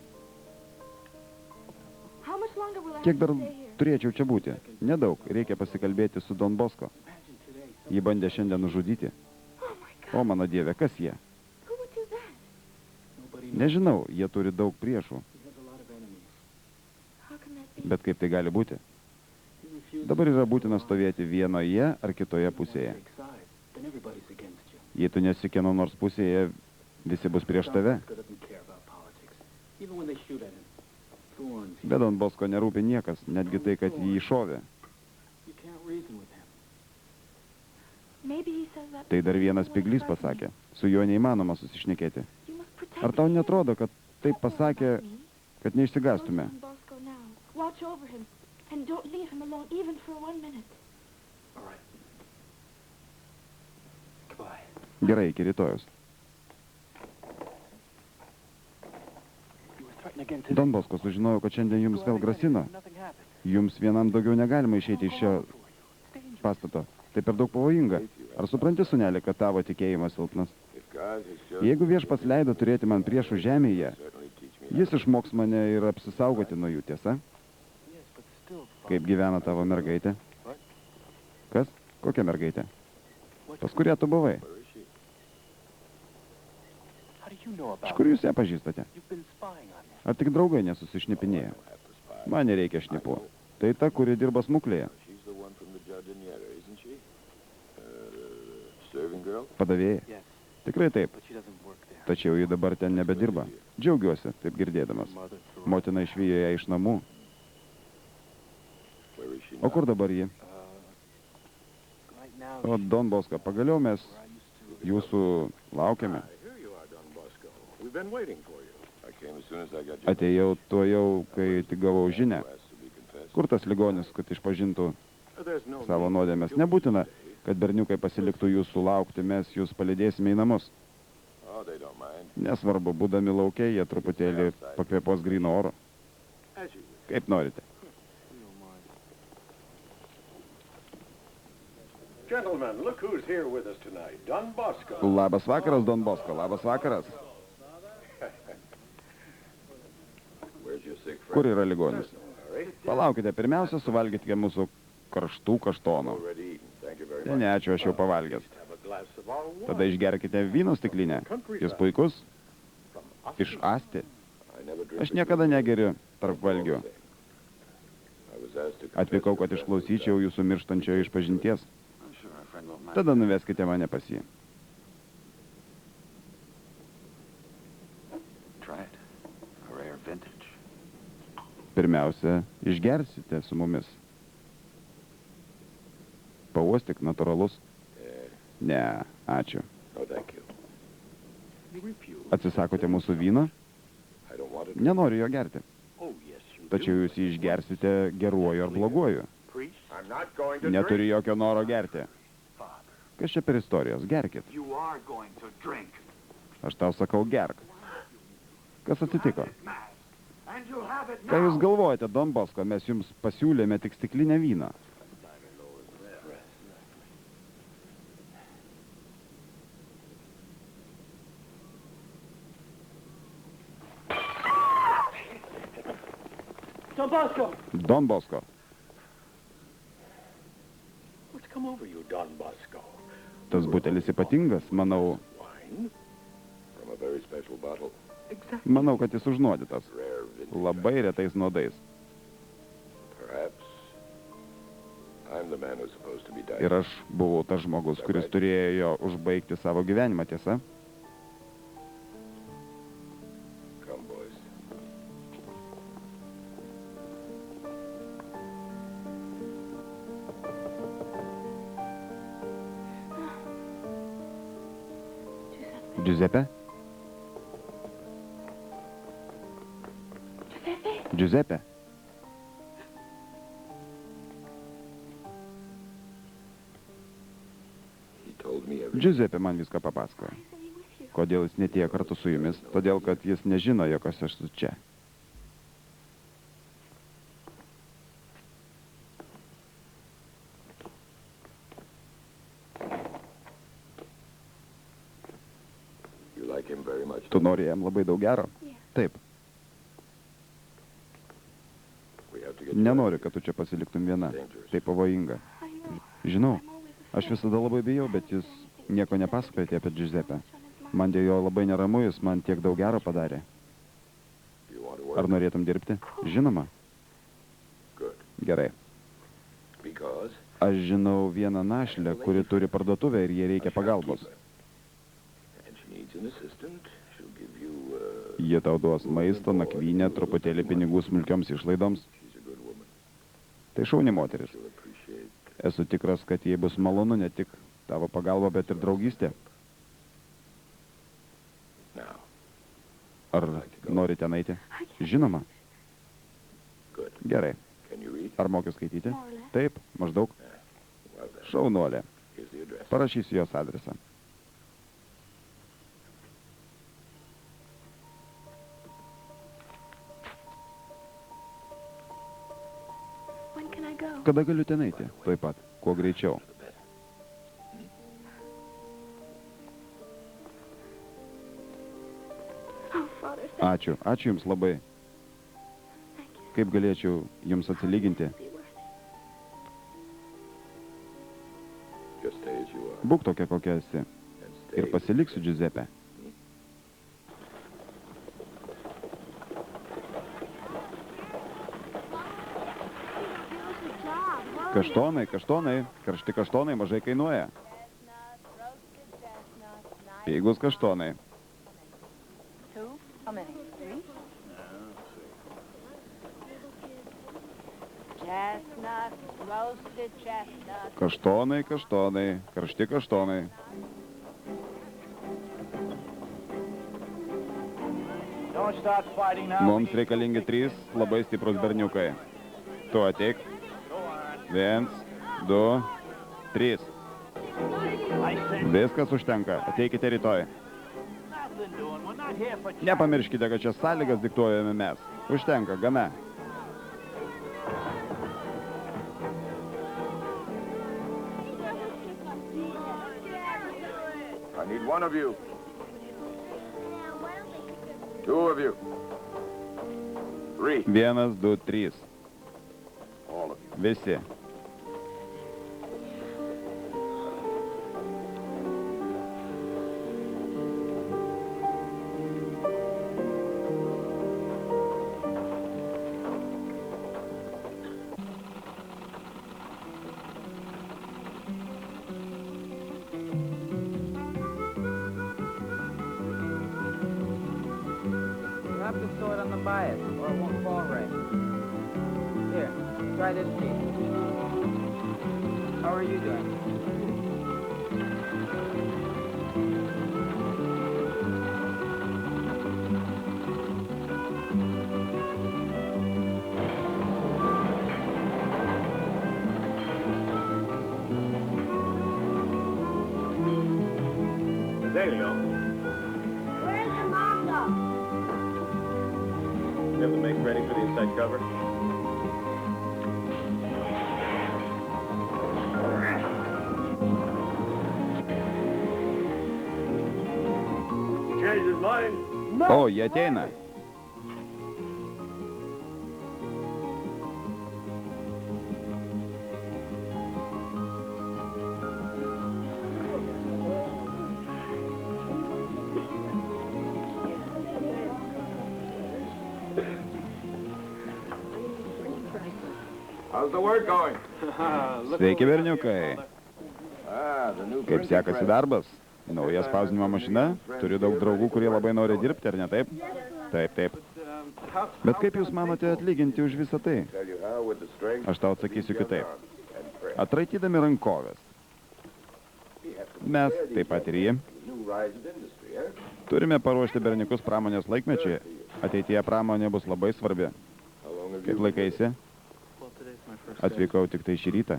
How much longer will I Kiek have dar to stay here? turėčiau čia būti? Nedaug. Reikia pasikalbėti su Don Bosko. Jį bandė šiandien nužudyti. Oh my God! O mano dieve, kas jie? Who would do that? Nobody Nežinau, jie turi daug priešų. He has a lot of enemies. How can that be? Bet kaip tai gali būti? He refuses Dabar yra būtina stovėti vienoje ar kitoje pusėje. to take sides. Then everybody's against you. Jei tu nesi kieno nors pusėje, visi bus prieš tave. Don Bosco doesn't care about politics. Even when they shoot at him. Thorns. Bet Don Bosko nerūpi niekas, netgi tai, kad jį iššovė. You can't reason with him. Maybe he says that. Tai dar vienas spiglys pasakė. Su juo neįmanoma susišnekėti. You must protect Ar tau him. netrodo, kad taip Don't worry pasakė, about me. kad Go to neišsigąstume? Don Bosco now. Watch over him. And don't leave him alone even for 1 minute. All right. Goodbye. Gerai, iki rytojus. You were threatened again today. Don Bosko sužinojo, kad šiandien jums vėl grasino. Nothing happened. Jums vienam daugiau negalima išeiti iš šio pastato. Tai per daug pavojinga. Ar supranti, sunelė, kad tavo tikėjimas silpnas? If God has just Jeigu viešpas leido turėti man priešų žemėje, certainly teach me jis išmoks mane ir apsisaugoti nuo jų, tiesa? Yes, but still. Kaip gyvena tavo mergaitė? Kas? Kokia mergaitė? Pas kurią tu buvai? where is she? How do you know Iš about kur it? jūs ją pažįstate? You've been spying on me. Ar tik draugai nesusišnipinėjo? Man nereikia šnipų. Tai ta, kuri dirba smuklėje. She's the one from the Jardiniera, isn't she? Serving girl? Padavėja. Yes, Tikrai taip. but she doesn't work there. Tačiau ji dabar ten nebedirba. Džiaugiuosi, taip girdėdamas. Mother threw her. Motina išvijo ją iš namų. Where is she O now? kur dabar ji? Right now, O Don Bosko, pagaliau mes where I used to. jūsų laukiame. Ah, here you are, Don Bosco. We've been waiting for you. I came as soon as I got your Atėjau tuo jau, kai tik gavau žinę. request to be confessed. Kur tas ligonis, kad išpažintų There's no savo need. nuodėmės? Nebūtina, kad berniukai pasiliktų jūsų laukti, mes jūs palydėsime į namus. Oh, they don't mind. Nesvarbu, būdami laukia, jie truputėlį pakvėpos gryno oro. As you wish. Kaip norite. Gentlemen, look who's here with us tonight. Don Bosco. Labas vakaras, Don Bosko, labas vakaras. Where's your sick Kur friend? yra ligonis? Palaukite, pirmiausia, suvalgykite mūsų karštų kaštonų. Already eaten. Thank you very Ne, much. ne, ačiū, aš jau pavalgęs. Have a glass of our wine. Tada išgerkite vyno stiklinę. Jis puikus. Iš Asti. Aš niekada negeriu tarp valgių. Atvykau, kad išklausyčiau jūsų mirštančiojo išpažinties. Tada nuveskite mane pas jį. Pirmiausia, išgersite su mumis. Pauostik, natūralus. Ne, ačiū. Atsisakote mūsų vyno? Nenoriu jo gerti. Tačiau jūs jį išgersite geruoju ar bloguoju. Neturiu jokio noro gerti. Kas čia per istorijos? Gerkit. Aš tau sakau, gerk. Kas atsitiko? Ką jūs galvojate, Don Bosco, mes jums pasiūlėme tik stiklinę vyną. Don Bosco! Don Bosco. What's come over you, Don Bosco? Tas butelis ypatingas, manau. Wine? From a very special bottle. Manau, kad jis užnuodytas. Labai retais nuodais. Perhaps I'm the man who's supposed to be dying. Ir aš buvau tas žmogus, kuris turėjo užbaigti savo gyvenimą, tiesa? Come, boys. Giuseppe? Giuseppe? Giuseppe man viską papasakojo. Kodėl jis netėjo kartu su jumis? Todėl, kad jis nežino, jog aš esu čia. Tu nori jam labai daug gero? Taip. Nenoriu, kad tu čia pasiliktum viena. Tai pavojinga. Žinau, aš visada labai bijau, bet jūs nieko nepasakojate apie Giuseppe. Man dėl jo labai neramu, jis man tiek daug gero padarė. Ar norėtum dirbti? Žinoma. Gerai. Aš žinau vieną našlę, kuri turi parduotuvę ir jie reikia pagalbos. Jie tau duos maisto, nakvynę, truputėlį pinigų smulkioms išlaidoms. Tai šauni moteris. Esu tikras, kad jai bus malonu ne tik tavo pagalba, bet ir draugystė. Ar norite eiti? Žinoma. Gerai. Ar moki skaityti? Taip, maždaug. Šaunuolė. Parašysiu jos adresą. Kada galiu ten eiti? Taip pat, kuo greičiau. Ačiū, ačiū jums labai. Kaip galėčiau jums atsilyginti? Būk tokia, kokia esi. Ir pasiliksiu Giuseppe. Kaštonai, kaštonai, karšti kaštonai mažai kainuoja. Pigūs kaštonai. Kaštonai, kaštonai, karšti kaštonai. Mums reikalingi 3 labai stiprus berniukai. Tu ateik. 1, 2, 3. Viskas užtenka. Ateikite rytoj. Nepamirškite, kad čia sąlygas diktuojame mes. Užtenka, gana. I need 1 of you. 2 of you. 3. 1, 2, 3. All of you. Visi. down by it, or it won't fall right. Here, try this piece. How are you doing? Azalea, Where's the manga? you have to make ready for the inside cover. He changed his mind. O, jie ateina. How's the work going? Sveiki, berniukai. The new Kaip sekasi darbas? Nauja spausdinimo mašina? Turiu daug draugų, kurie labai nori dirbti, ar ne taip? Taip, taip. Bet kaip jūs manote atlyginti už visą tai? Tell you how with the strength. Aš tau atsakysiu kitaip. Atraitydami rankovės. Mes, taip pat ir jį, New rise of industry, eh? turime paruošti berniukus pramonės laikmečiui. Ateityje pramonė bus labai svarbi. How long have Kaip you... laikaisi? Atvykau tik tai šį rytą.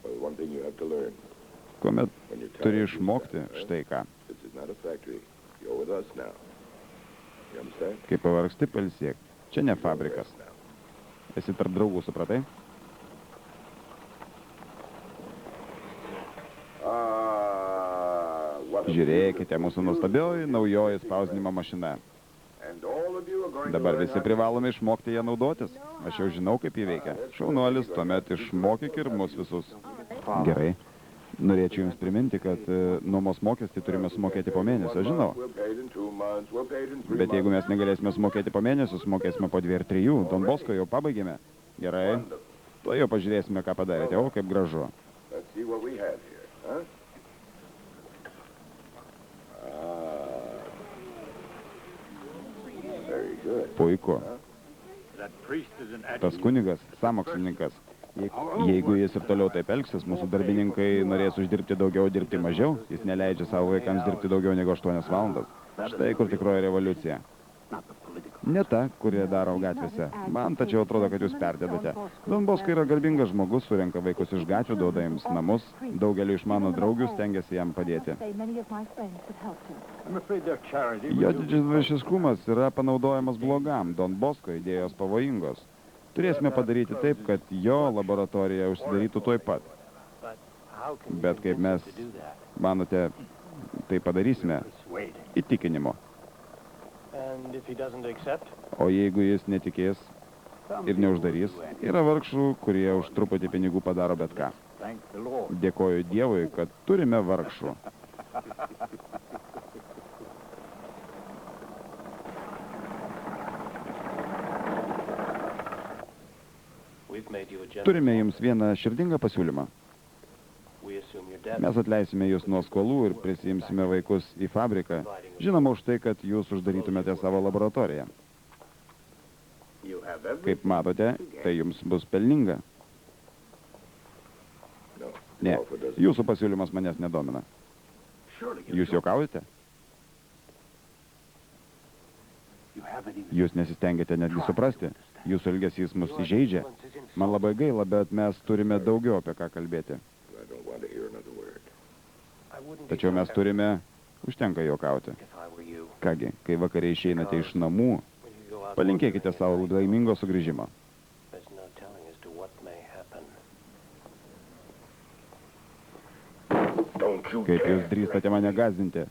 Well, one thing you have to learn. Kuomet When you're turi tired, išmokti štai ką. this is not a factory. You're with us now. You understand? Kai pavargsti, pailsėk. Čia ne fabrikas. Now. Esi tarp draugų, supratai? What a Žiūrėkite, mūsų nuostabioji naujoji spausdinimo mašina. And all of you are going Dabar to learn visi how to- privalome išmokti ją naudotis. Aš jau žinau, kaip jį veikia. Šaunuolis, tuomet išmokyk ir mus visus. Gerai. Norėčiau Jums priminti, kad nuomos mokestį turime sumokėti po mėnesio, žinau. We're paid in 2 months. We're paid in 3 Bet jeigu months. mes negalėsime sumokėti po mėnesio, sumokėsime po 2 ar 3. Don Bosko jau pabaigėme. Gerai. To jau pažiūrėsime, ką padarėte. O, kaip gražu. Let's see what we have here, huh? Very good. Puiku. That priest is an Tas kunigas, sąmokslininkas. Jeigu jis ir toliau taip elgsis, mūsų darbininkai norės uždirbti daugiau, dirbti mažiau, jis neleidžia savo vaikams dirbti daugiau negu 8 valandas. Štai kur tikroji revoliucija. Ne ta, kurie daro gatvėse. Man tačiau atrodo, kad jūs perdedate. Don Bosko yra garbingas žmogus, surenka vaikus iš gatvių, duoda jiems namus. Daugeliu iš mano draugių stengiasi jam padėti. I'm afraid their charity. Jo didžiadvasiškumas yra panaudojamas blogam. Don Bosko idėjos pavojingos. Turėsime padaryti taip, kad jo laboratorija užsidarytų tuoj pat. Bet kaip mes, manote, tai padarysime? Įtikinimo. And if he doesn't accept? O jeigu jis netikės ir neuždarys, yra vargšų, kurie už truputį pinigų padaro bet ką. Thank the Lord. Dėkoju Dievui, kad turime vargšų. We've made you a gentleman. Turime jums vieną širdingą pasiūlymą. We assume your debt. Mes atleisime jūs nuo skolų ir prisijimsime vaikus į fabriką. Žinoma, už tai, kad jūs uždarytumėte savo laboratoriją. You have every... Kaip matote, tai jums bus pelninga. No. Ne, Offer doesn't- jūsų pasiūlymas manęs nedomina. Surely Jūs juokaujate? Jūs nesistengėte netgi suprasti. Jūsų elgesys mus įžeidžia. Man labai gaila, bet mes turime daugiau apie ką kalbėti. I don't want to hear another word. I wouldn't be Tačiau mes so turime, užtenka juokauti. happy if I were you. Kągi, kai vakare išeinate iš namų, When you go out palinkėkite one savo day, laimingo sugrįžimo. there's no telling as to what may happen. Don't you Kaip jūs dare. drįstate mane gąsdinti?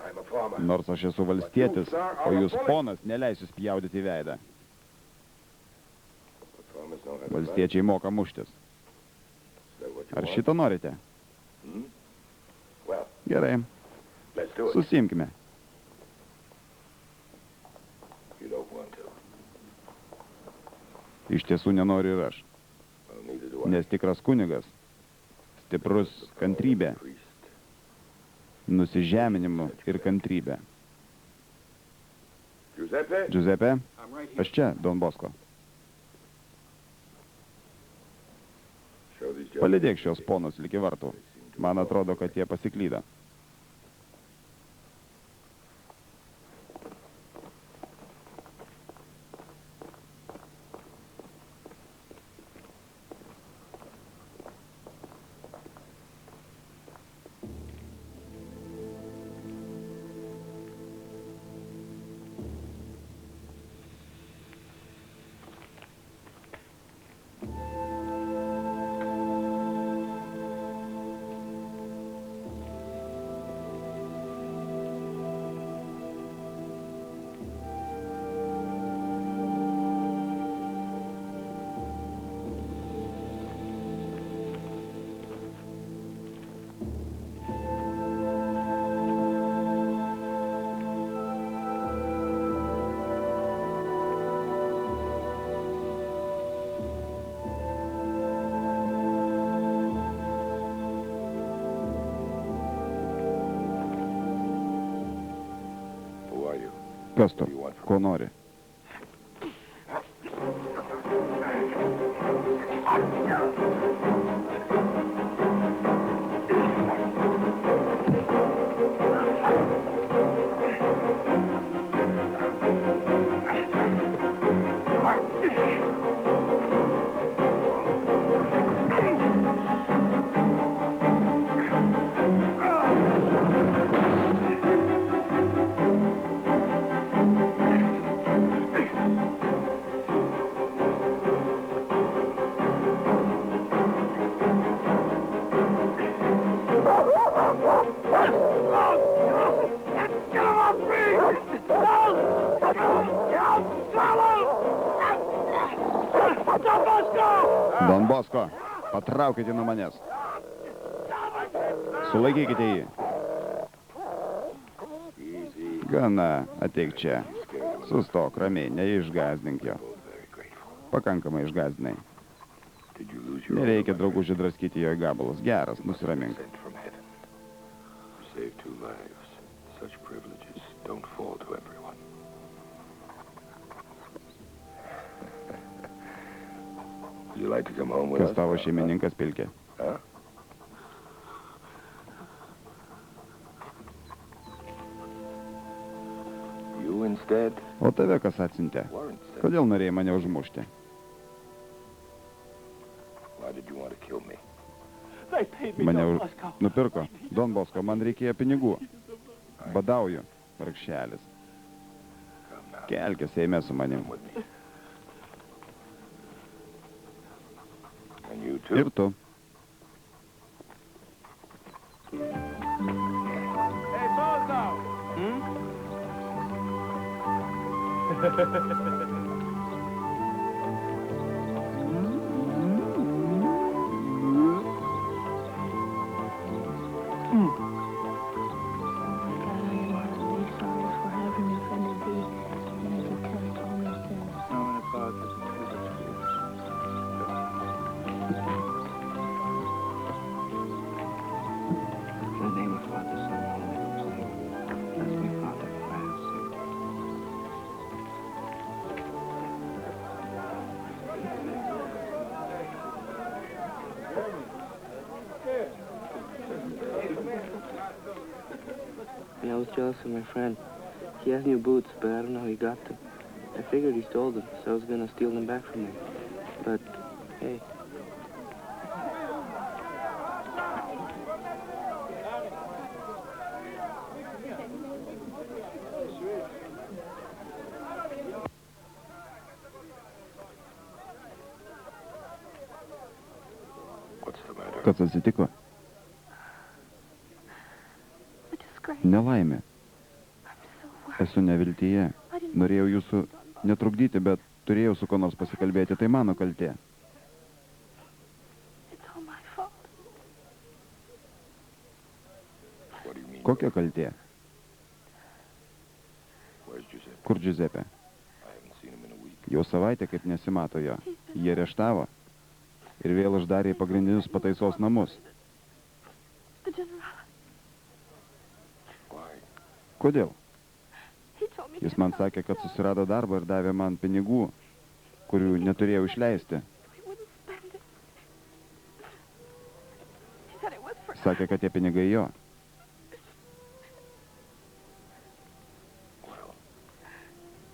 I'm a farmer. Nors aš esu valstietis, o jūs ponas neleisiu spjaudyti į veidą. Farmers know how to fight. Valstiečiai moka muštis. Is that what you Ar want? šito norite? Hmm? Well, Gerai, let's do it. susimkime. You don't want to. Iš tiesų nenoriu ir aš. Well, neither do I. Nes tikras kunigas, stiprus kantrybė, Priest. nusižeminimu ir kantrybė. Giuseppe? Giuseppe? Aš čia, Don Bosko. Show these gentlemen. Palydėk šios ponus ligi vartų. Man atrodo, kad jie pasiklydo. Kas tu? Ko nori? Don Bosko, patraukite nuo manęs. Sulaikykite jį. Gana, ateik čia. Sustok ramiai, neišgazdink jo. Pakankamai išgazdinai. Nereikia draugužį draskyti jo į gabalus. Geras, nusiramink. Kas tavo šeimininkas, Pilkė? O tave kas atsiuntė? Kodėl norėjai mane užmušti? Mane nupirko. Don Bosko, man reikėjo pinigų. Badauju, vargšelis. Kelkis, eime su manim. Ir tu. I was jealous of my friend. He has new boots, but I don't know how he got them. I figured he stole them, so I was gonna steal them back from him. But, hey. Kas atsitiko? Nelaimė. Esu neviltyje. Norėjau jūsų netrukdyti, bet turėjau su ko nors pasikalbėti. Tai mano kaltė. Kokia kaltė? Kur Giuseppe? Jau savaitę kaip nesimato jo. Jie areštavo ir vėl uždarė į pagrindinius pataisos namus. Kodėl? Jis man sakė, kad susirado darbą ir davė man pinigų, kurių neturėjau išleisti. Sakė, kad tie pinigai jo.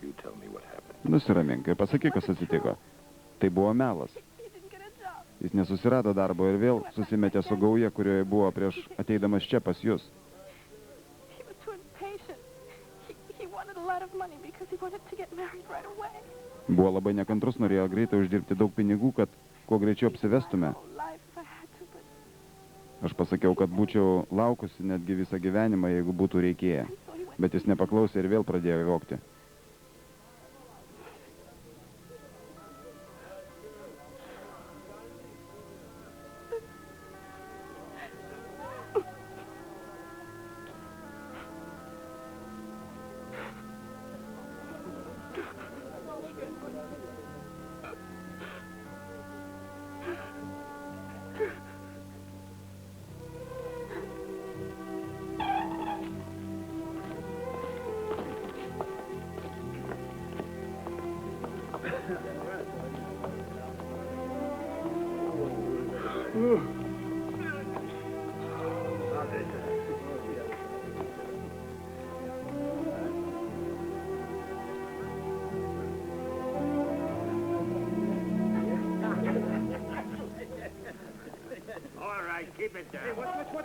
You tell me what happened. Nusiramink ir pasakyk, kas atsitiko. Tai buvo melas. Jis nesusirado darbo ir vėl susimetė su gauja, kurioje buvo prieš ateidamas čia pas jūs. Buvo labai nekantrus, norėjo greitai uždirbti daug pinigų, kad kuo greičiau apsivestume. Aš pasakiau, kad būčiau laukusi netgi visą gyvenimą, jeigu būtų reikėję. Bet jis nepaklausė ir vėl pradėjo vogti. All right, keep it down. Hey, what's this one?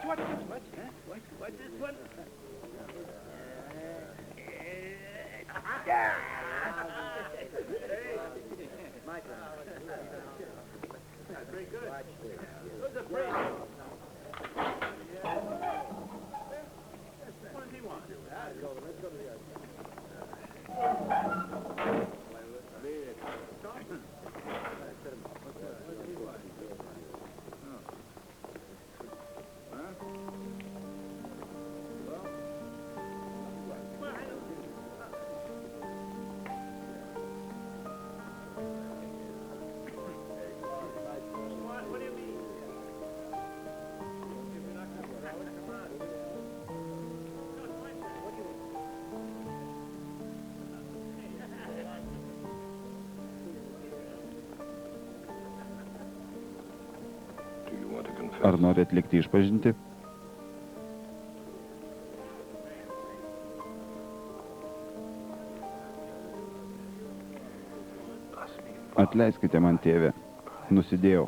My turn. Very good. Who's the free? What does he want? Let's go to the Ar nori atlikti išpažintį? Atleiskite man, tėve. Nusidėjau.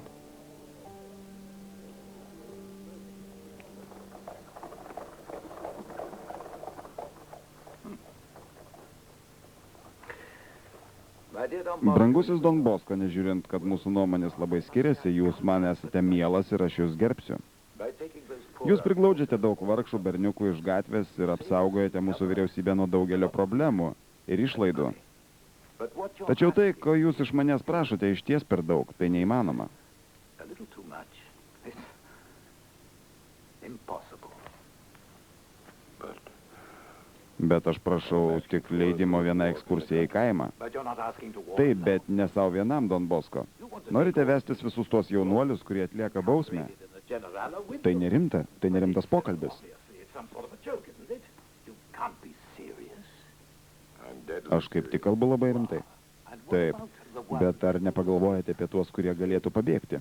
Brangusis Don Bosko, nežiūrint, kad mūsų nuomonės labai skiriasi, jūs man esate mielas ir aš jūs gerbsiu. Jūs priglaudžiate daug vargšų berniukų iš gatvės ir apsaugojate mūsų vyriausybę nuo daugelio problemų ir išlaidų. Tačiau tai, ko jūs iš manęs prašote, išties per daug, tai neįmanoma. Bet aš prašau tik leidimo vieną ekskursiją į kaimą. Taip, bet ne savo vienam, Don Bosko. Norite vestis visus tuos jaunuolius, kurie atlieka bausmę? Tai nerimtas pokalbis. Aš kaip tik kalbu labai rimtai. Taip, bet ar nepagalvojate apie tuos, kurie galėtų pabėgti?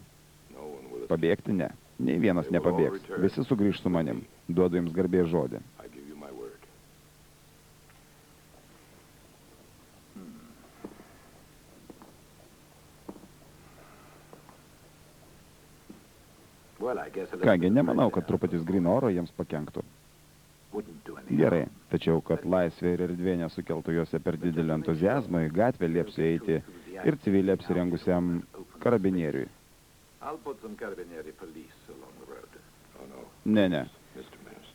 Pabėgti ne. Nei vienas nepabėgs. Visi sugrįž su manim. Duodu jums garbės žodį. Kągi, nemanau, kad truputis gryno oro jiems pakenktų. Gerai, tačiau, kad laisvė ir erdvė nesukeltų juose per didelį entuziazmą, į gatvę liepsiu eiti ir civiliai apsirengusiam karabinieriui. Ne.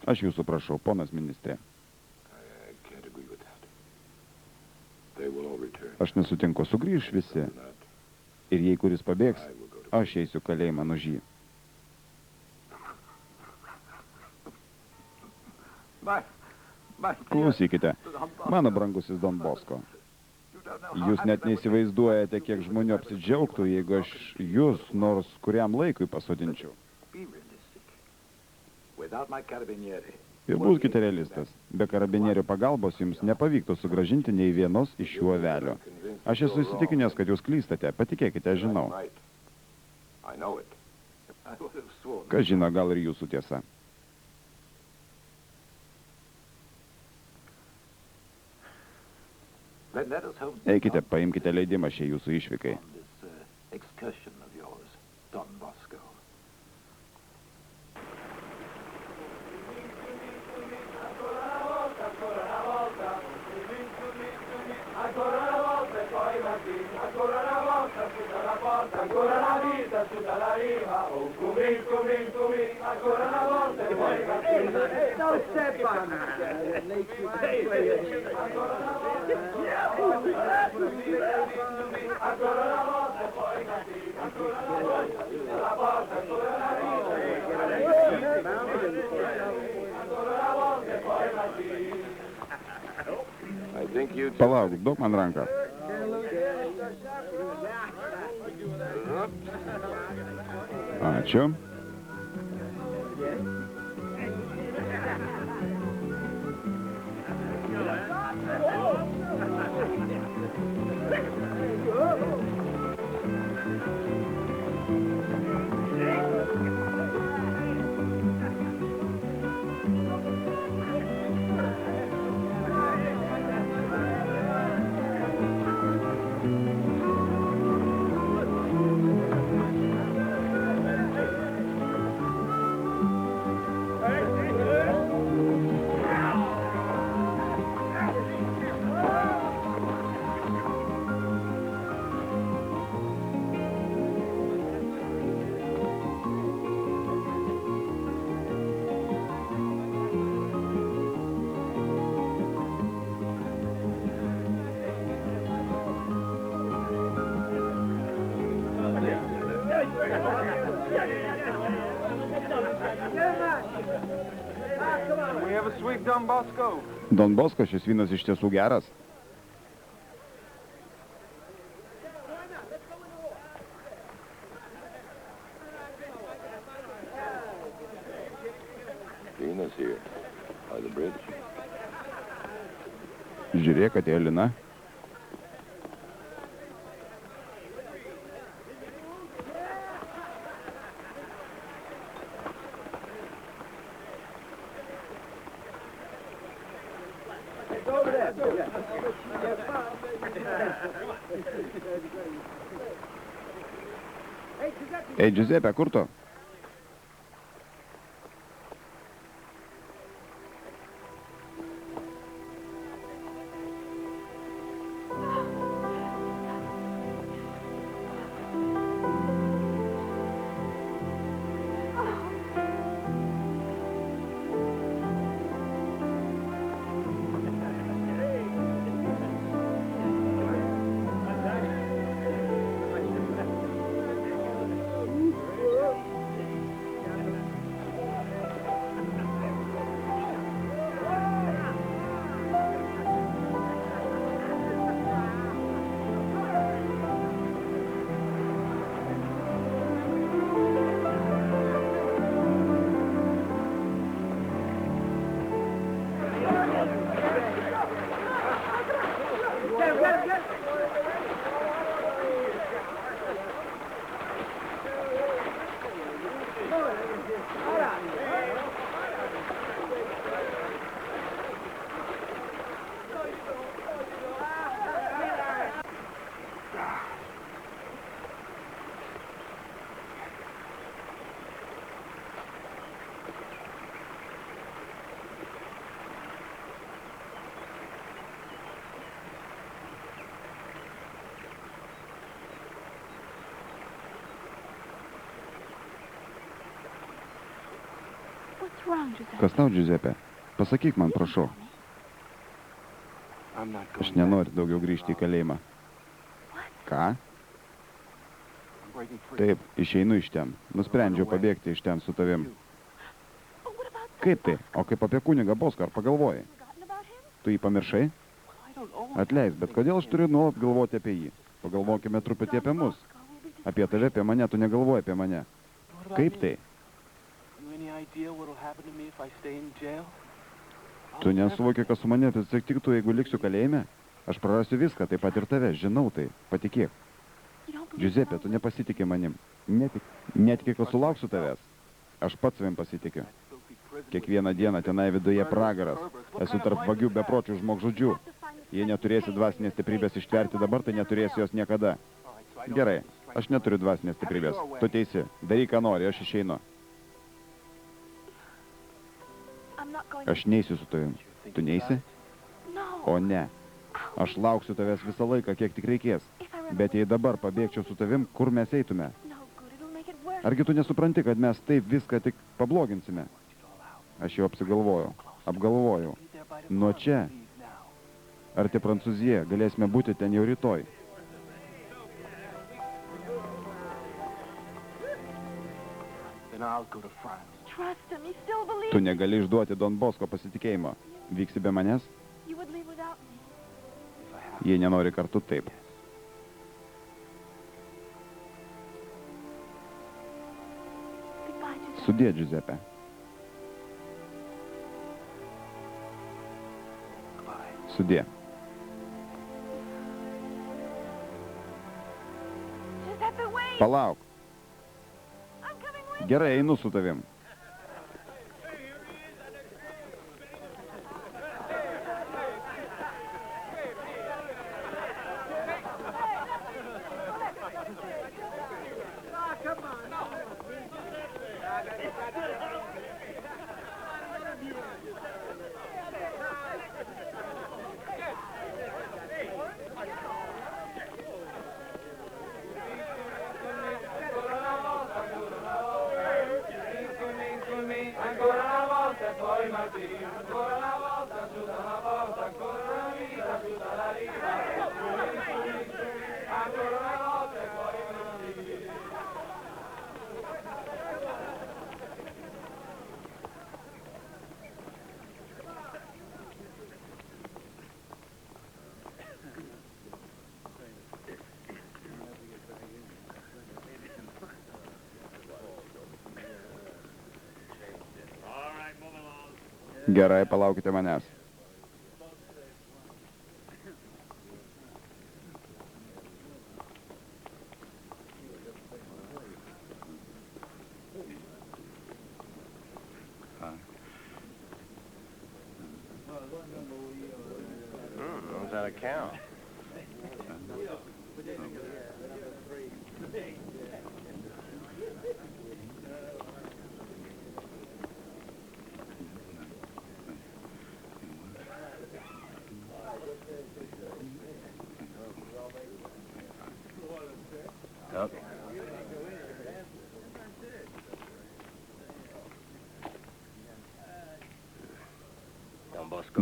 Aš jūsų prašau, ponas ministrė. Aš nesutinku, sugrįž visi. Ir jei kuris pabėgs, aš eisiu kalėjimą už jį. Klausykite, mano brangusis Don Bosko. Jūs net neįsivaizduojate, kiek žmonių apsidžiaugtų, jeigu aš jūs nors kuriam laikui pasodinčiau. Ir būkite realistas. Be karabinierių pagalbos jums nepavyktų sugrąžinti nei vienos iš šių avelių. Aš esu įsitikinęs, kad jūs klystate. Patikėkite, aš žinau. Kas žino, gal ir jūsų tiesa. Eikite, paimkite leidimą šiai jūsų išvykai. Palauk, duok man ranką. Ačiū. Don Bosco, šis vynas iš tiesų geras. Žiūrėk, atėjo Lina. Ei, Giuseppe, kur tu? Kas tau, Giuseppe? Pasakyk man, prašau. Aš nenoriu daugiau grįžti į kalėjimą. Ką? Taip, išeinu iš ten. Nusprendžiau pabėgti iš ten su tavim. Kaip tai? O kaip apie kunigą Boską, ar pagalvojai? Tu jį pamiršai? Atleisk, bet kodėl aš turiu nuolat galvoti apie jį? Pagalvokime truputį apie mus. Apie tave, apie mane, tu negalvoji apie mane. Kaip tai? Tu nesuvoki, kas su manimi atsitiktų, jeigu liksiu kalėjime? Aš prarasiu viską, taip pat ir tave, žinau tai, patikėk. Giuseppe, tu nepasitikė manim. Netiki, kad sulauksiu tavęs. Aš pats savim pasitikiu. Kiekvieną dieną tenai viduje pragaras. Esu tarp vagių bepročių žmogžudžių. Jei neturėsi dvasinės stiprybės ištverti dabar, tai neturėsi jos niekada. Gerai, aš neturiu dvasinės stiprybės. Tu teisi, daryk, ką nori, aš išeinu. Aš neisiu su tavim. Tu neisi? O ne. Aš lauksiu tavęs visą laiką, kiek tik reikės. Bet jei dabar pabėgčiau su tavim, kur mes eitume? Argi tu nesupranti, kad mes taip viską tik pabloginsime? Aš jau apgalvojau. Nuo čia, arti Prancūzija, galėsime būti ten jau rytoj. Tu negali išduoti Don Bosko pasitikėjimo. Vyksi be manęs? Jei nenori kartu, taip. Sudie, Giuseppe. Sudie. Palauk. Gerai, einu su tavim. Gerai, palaukite manęs. Knows how to count.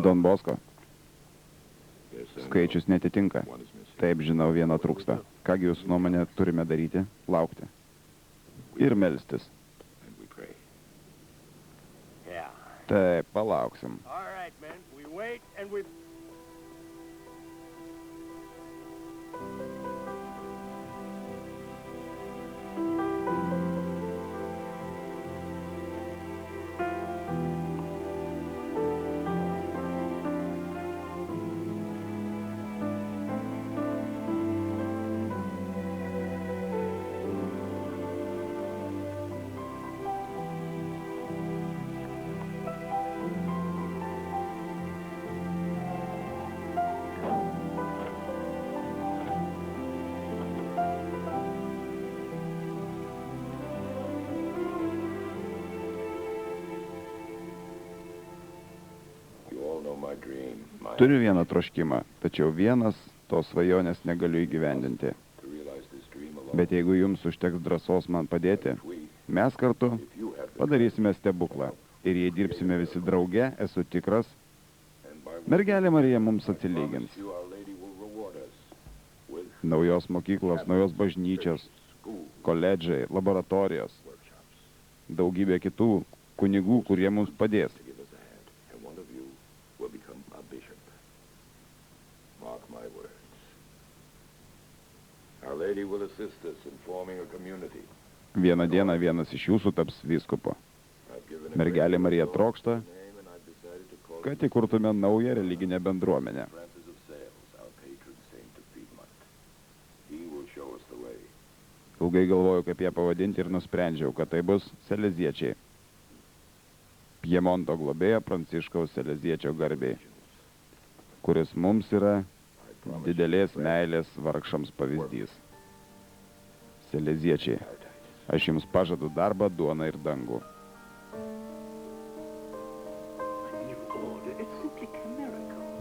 Don Bosko. Skaičius netitinka. Taip, žinau, vieno trūksta. Kągi jūsų nuomonė turime daryti? Laukti. Ir melstis. Taip, palauksim. Turiu vieną troškimą, tačiau vienas tos svajonės negaliu įgyvendinti. Bet jeigu jums užteks drąsos man padėti, mes kartu padarysime stebuklą. Ir jei dirbsime visi drauge, esu tikras, mergelė Marija mums atsilygins. Naujos mokyklos, naujos bažnyčios, koledžai, laboratorijos, daugybė kitų kunigų, kurie mums padės. Vieną dieną vienas iš jūsų taps vyskupu. Mergelė Marija trokšta, kad įkurtume naują religinę bendruomenę. Francis of Sales, our patron saint of Piedmont. He will show us the way. Ilgai galvoju, kaip ją pavadinti ir nusprendžiau, kad tai bus Seleziečiai. Piemonto globėjo Pranciškaus Seleziečio garbei, kuris mums yra didelės meilės vargšams pavyzdys. Seleziečiai, aš jums pažadu darbą, duoną ir dangų.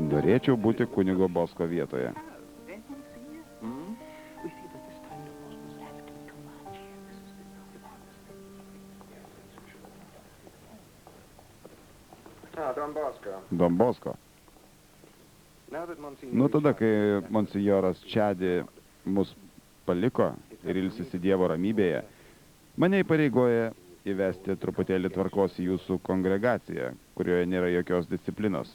Norėčiau būti kunigo Bosko vietoje. Don Bosko. Nuo tada, kai monsinjoras Čadi mus paliko ir ilsisi Dievo ramybėje, mane įpareigoja įvesti truputėlį tvarkos į jūsų kongregaciją, kurioje nėra jokios disciplinos.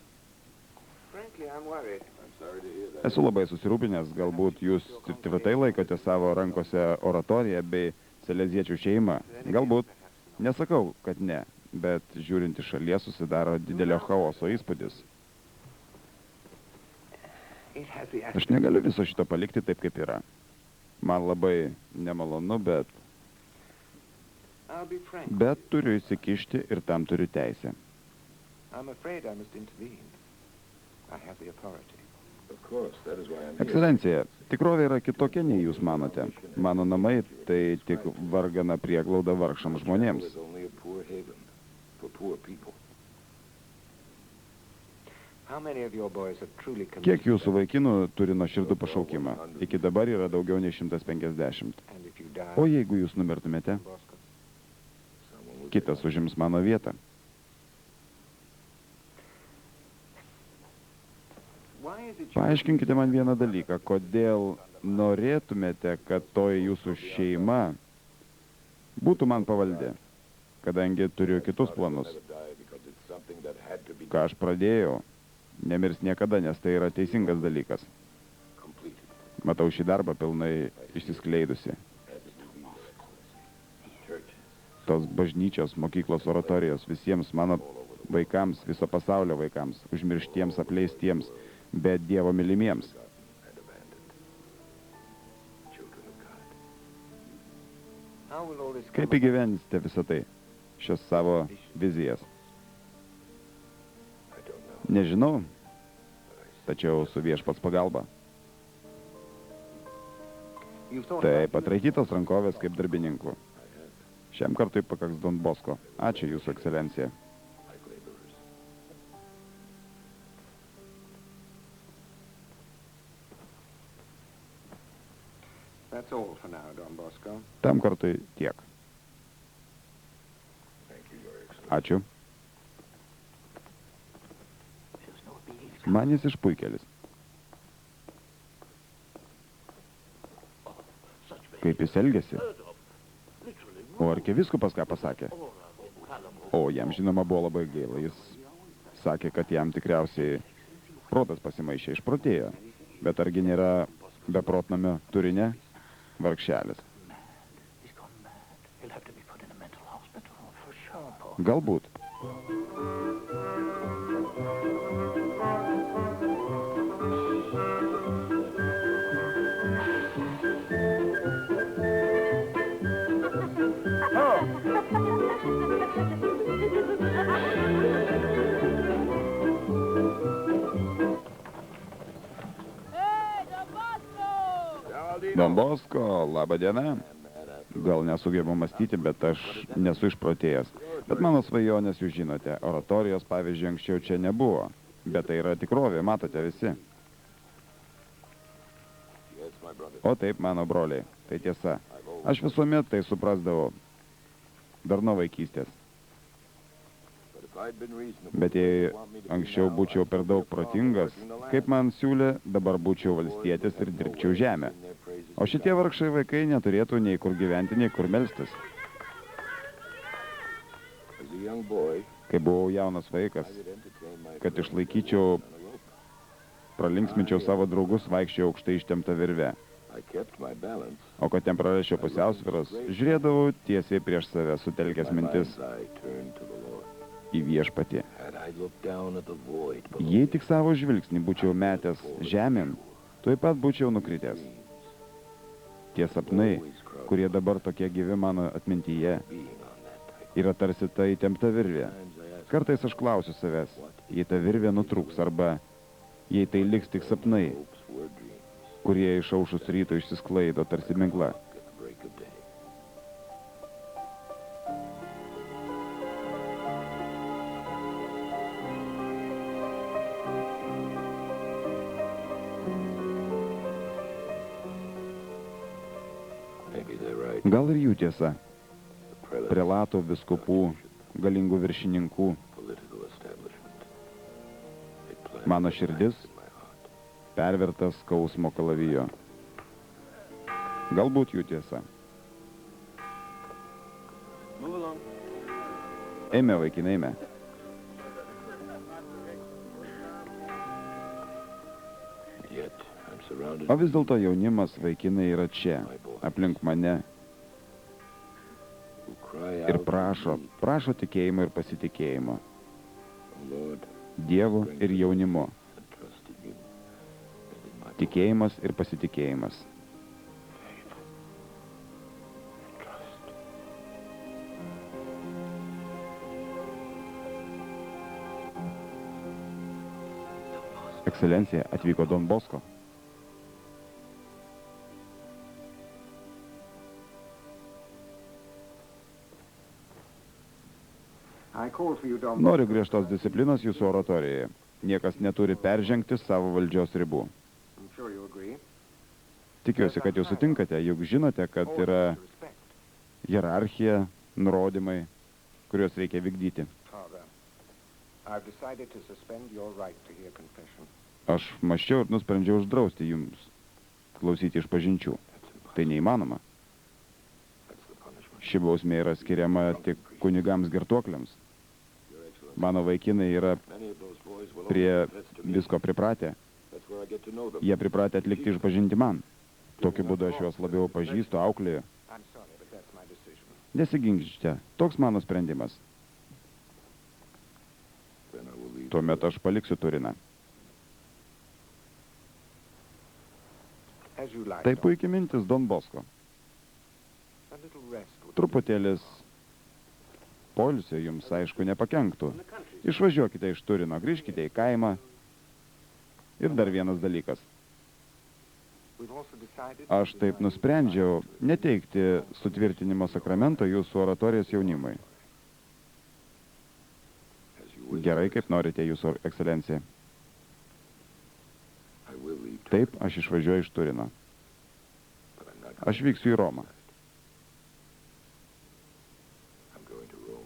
Esu labai susirūpinęs, galbūt jūs tvirtai laikote savo rankose oratoriją bei Seleziečių šeimą. Galbūt, nesakau, kad ne, bet žiūrint iš šalies susidaro didelio chaoso įspūdis. Aš negaliu viso šito palikti taip, kaip yra. Man labai nemalonu, bet turiu įsikišti ir tam turiu teisę. Ekscelencija, tikrovė yra kitokia, nei jūs manote. Mano namai tai tik vargana prieglauda vargšams žmonėms. Kiek jūsų vaikinų turi nuoširdų pašaukimą? Iki dabar yra daugiau nei 150. O jeigu jūs numirtumėte, kitas užims mano vietą. Paaiškinkite man vieną dalyką, kodėl norėtumėte, kad toji jūsų šeima būtų man pavaldi, kadangi turiu kitus planus. Ką aš pradėjau, nemirs niekada, nes tai yra teisingas dalykas. Matau šį darbą pilnai išsiskleidusi. Tos bažnyčios, mokyklos, oratorijos visiems mano vaikams, viso pasaulio vaikams, užmirštiems, apleistiems, bet Dievo mylimiems. Kaip įgyvendysite visą tai, šias savo vizijas? Nežinau, tačiau su Viešpats pagalba. Taip, atraikytos rankovės kaip darbininkų. Šiam kartui pakaks Don Bosko. Ačiū, Jūsų ekscelencija. Tam kartui tiek. Ačiū. Man jis išpuikelis. Kaip jis elgėsi? O arkivyskupas ką pasakė? O jam žinoma buvo labai gaila. Jis sakė, kad jam tikriausiai protas pasimaišė, išprotėjo. Bet argi nėra beprotnamio turinė? Vargšelis. Galbūt. Don Bosko, laba diena. Gal nesugebu mąstyti, bet aš nesu išprotėjęs. Bet mano svajonės, jūs žinote, oratorijos, pavyzdžiui, anksčiau čia nebuvo. Bet tai yra tikrovė, matote visi. O taip, mano broliai, tai tiesa. Aš visuomet tai suprasdavau. Dar nuo vaikystės. Bet jei anksčiau būčiau per daug protingas, kaip man siūlė, dabar būčiau valstietis ir dirbčiau žemę. O šitie vargšai vaikai neturėtų nei kur gyventi, nei kur melstis. Kai buvau jaunas vaikas, kad išlaikyčiau, pralinksminčiau savo draugus, vaikščiau aukštai ištempta virve. O kad ten prarasčiau pusiausvyros, žiūrėdavau tiesiai prieš save, sutelkęs mintis. į viešpatį. Had I looked down at the void below Jei tik savo žvilgsnį būčiau metęs žemėn, tuoj pat būčiau nukritęs. Tie sapnai, kurie dabar tokie gyvi mano atmintyje, being on that type, yra tarsi ta įtempta virvė. Kartais aš klausiu savęs, jei ta virvė nutrūks arba jei tai liks tik sapnai, hopes were dreams kurie išaušus ryto išsisklaido tarsi migla. at the break of day. Maybe they're right. Gal ir jų tiesa. The prelates, Prelatų, viskupų, galingų viršininkų, political establishment. They planted mano the širdis knife in my heart. pervertas skausmo kalavijo. Galbūt jų tiesa. Move along. Eime, vaikinai, eime. Yet I'm surrounded O vis dėlto jaunimas, vaikinai yra čia, aplink mane who cry ir out prašo tikėjimo ir pasitikėjimo. "Oh Lord, Dievo ir jaunimo. and trust in you and in my Tikėjimas ir pasitikėjimas. trust." Ekscelencija, atvyko Don Bosko. I called for you, Don. Noriu griežtos disciplinos jūsų oratorijoje. Niekas neturi peržengti savo valdžios ribų. I'm sure you agree. Tikiuosi, kad jūs sutinkate, juk žinote, kad yra hierarchija, nurodymai, kuriuos reikia vykdyti. Father, I've decided to suspend your right to hear confession. Aš maščiau ir nusprendžiau uždrausti jums klausyti išpažinčių. Tai neįmanoma. That's the punishment. Ši bausmė yra skiriama tik kunigams girtuokliams. Mano vaikinai yra Many of those boys will prie only confess to me. visko pripratę. That's where I get to know them. Jie pripratę atlikti išpažinti man. Tokiu būdu aš juos labiau pažįstu, auklėju. I'm sorry, but that's my decision. Nesiginkite, toks mano sprendimas. Then I will leave. Tuomet aš paliksiu Turiną. As you like. Tai Don. puikiai mintis, Don Bosko. A little rest would Truputėlis poilsio jums, aišku, nepakenktų. Išvažiuokite iš Turino, grįžkite į kaimą. Ir dar vienas dalykas. We've also decided Aš taip nusprendžiau neteikti sutvirtinimo sakramento jūsų oratorijos jaunimui. As you will. Gerai, kaip norite, jūsų ekscelencija. I will leave. Taip, aš išvažiuoju iš Turino. But I'm not Aš vyksiu į Romą. I'm going to Rome.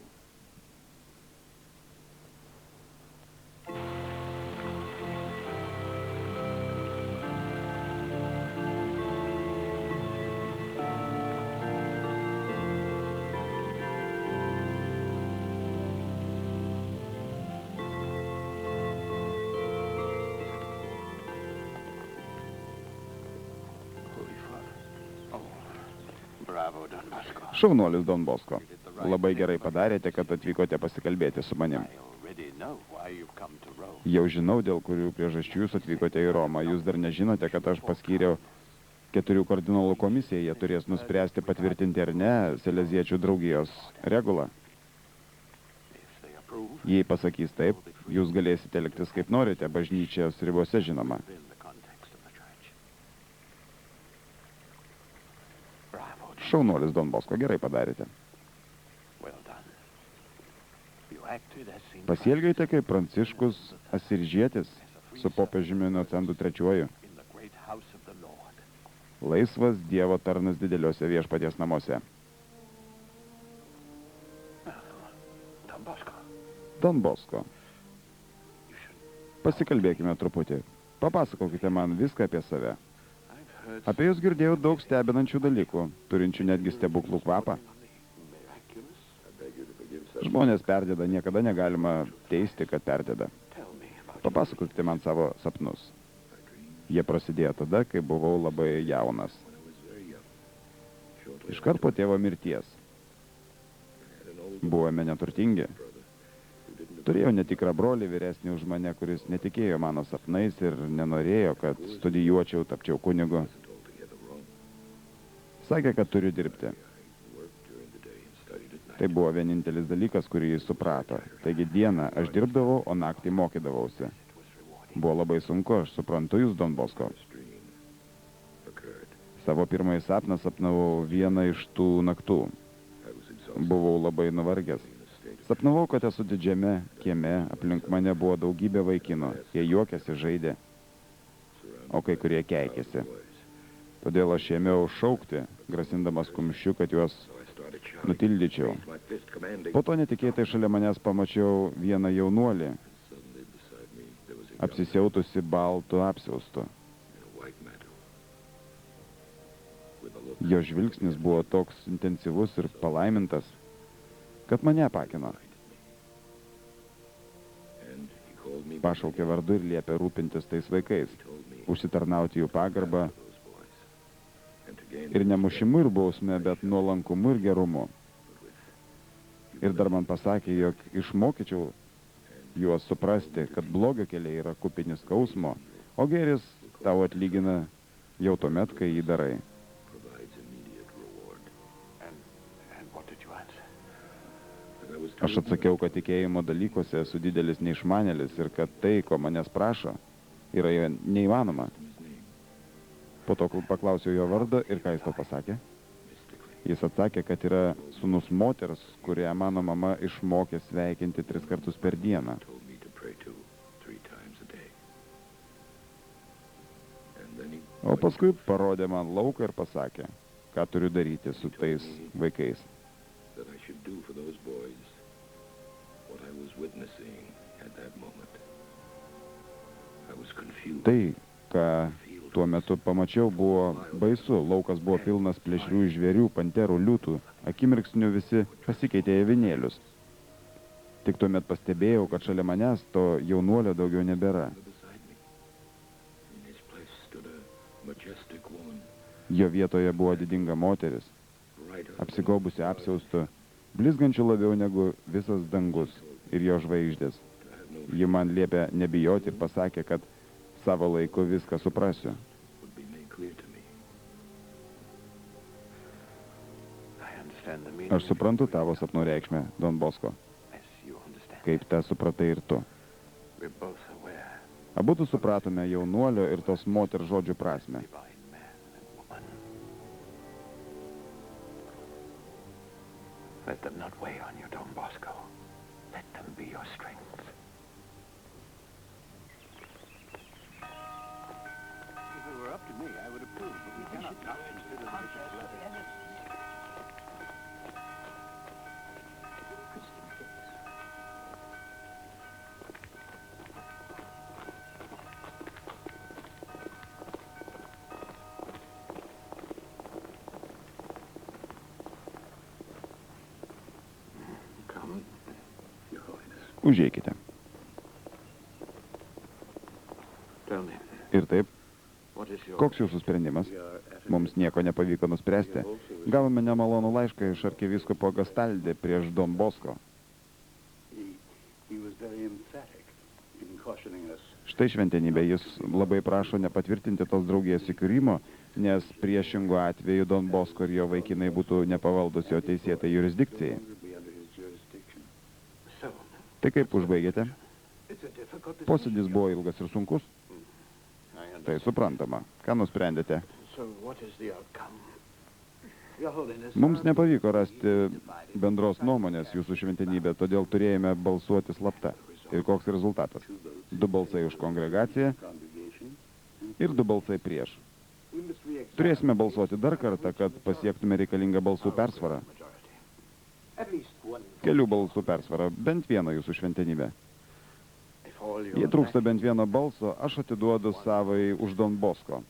Holy Father. Bravo, Don Bosco. Šaunuolis Don Bosko. Labai gerai padarėte, kad atvykote pasikalbėti su manim. I already know why you've come to Rome. Jau žinau, dėl kurių priežasčių jūs atvykote į Romą. Jūs dar nežinote, kad aš paskyriau 4 kardinolų komisiją. Jie turės nuspręsti patvirtinti ar ne Seleziečių draugijos regulą. If they approve, Jei pasakys taip, jūs galėsite elgtis kaip norite, bažnyčios ribose žinoma. within the context of the church. Bravo, Don. Šaunuolis Don Bosko, gerai padarėte. Well done. You acted as Saint Pasielgėte kaip Pranciškus Asiržietis su popiežiumi Inocentu III. in the great house of the Lord. Laisvas Dievo tarnas dideliuose viešpaties namuose. Don Bosco, Don Bosko, you should... pasikalbėkime truputį. Papasakokite man viską apie save. I've heard Apie jūs girdėjau daug stebinančių dalykų, turinčių netgi stebuklų kvapą. miraculous. I beg you to forgive such. Žmonės perdeda, niekada negalima teisti, kad perdeda. Tell me about Papasakokite man savo sapnus. Jie prasidėjo tada, kai buvau labai jaunas. Iškart po tėvo mirties. Buvome neturtingi. Turėjau netikrą brolį vyresnį už mane, kuris netikėjo mano sapnais ir nenorėjo, kad studijuočiau, tapčiau kunigu. Sakė, kad turiu dirbti. Tai buvo vienintelis dalykas, kurį jis suprato. Taigi dieną aš dirbdavau, o naktį mokydavausi. Buvo labai sunku, aš suprantu jūs, Don Bosko. Savo pirmąjį sapną sapnavau vieną iš tų naktų. Buvau labai nuvargęs. Sapnavau, kad esu didžiame kieme, aplink mane buvo daugybė vaikinų. Jie juokėsi, žaidė, o kai kurie keikėsi. Todėl aš ėmiau šaukti, grasindamas kumščiu, kad juos nutildyčiau. Po to netikėtai šalia manęs pamačiau vieną jaunuolį, apsisiautusi baltu apsiaustu. Jo žvilgsnis buvo toks intensyvus ir palaimintas, kad mane apakino. Pašaukė vardu ir liepė rūpintis tais vaikais, užsitarnauti jų pagarbą ir nemušimu ir bausme, bet nuolankumu ir gerumu. Ir dar man pasakė, jog išmokyčiau juos suprasti, kad blogio keliai yra kupini skausmo, o gėris tau atlygina jau tuomet, kai jį darai. Aš atsakiau, kad tikėjimo dalykuose esu didelis neišmanėlis ir kad tai, ko manęs prašo, yra neįmanoma. Po to paklausiau jo vardą ir ką jis to pasakė. Jis atsakė, kad yra sūnus moters, kurią mano mama išmokė sveikinti 3 kartus per dieną. O paskui parodė man lauką ir pasakė, ką turiu daryti su tais vaikais. Tai, ką tuo metu pamačiau, buvo baisu. Laukas buvo pilnas plėšrių žvėrių, panterų, liūtų. Akimirksniu visi pasikeitė į avinėlius. Tik tuomet pastebėjau, kad šalia manęs to jaunuolio daugiau nebėra. Jo vietoje buvo didinga moteris, apsigaubusi apsiaustu, blizgančių labiau negu visas dangus ir jo žvaigždės. Ji man liepė nebijoti ir pasakė, kad savo laiku viską suprasiu. Aš suprantu tavo sapnų reikšmę, Don Bosko, kaip tą supratai ir tu. Abudu supratome jaunuolio ir tos moters žodžių prasmę. Let them not weigh on you, Don Bosco. Let them be your strength. If it were up to me, I would approve, but we cannot not consider the bishop's letter. Užeikite. Ir taip, koks jūsų sprendimas? Mums nieko nepavyko nuspręsti. Gavome nemalonų laišką iš arkivyskupo Gastaldi prieš Don Bosko. Štai šventenybė, jis labai prašo nepatvirtinti tos draugijos įkūrimo, nes priešingų atveju Don Bosko ir jo vaikinai būtų nepavaldus jo teisėtai jurisdikcijai. Tai kaip užbaigėte? Posėdis buvo ilgas ir sunkus? Tai suprantama. Ką nusprendėte? Mums nepavyko rasti bendros nuomonės jūsų šventenybė, todėl turėjome balsuoti slapta. Ir koks rezultatas? 2 balsai už kongregaciją ir 2 balsai prieš. Turėsime balsuoti dar kartą, kad pasiektume reikalingą balsų persvarą. Kelių balsų persvarą, bent vieną jūsų šventenybę. Jei trūksta bent vieno balso, aš atiduodu savai už Don Bosko.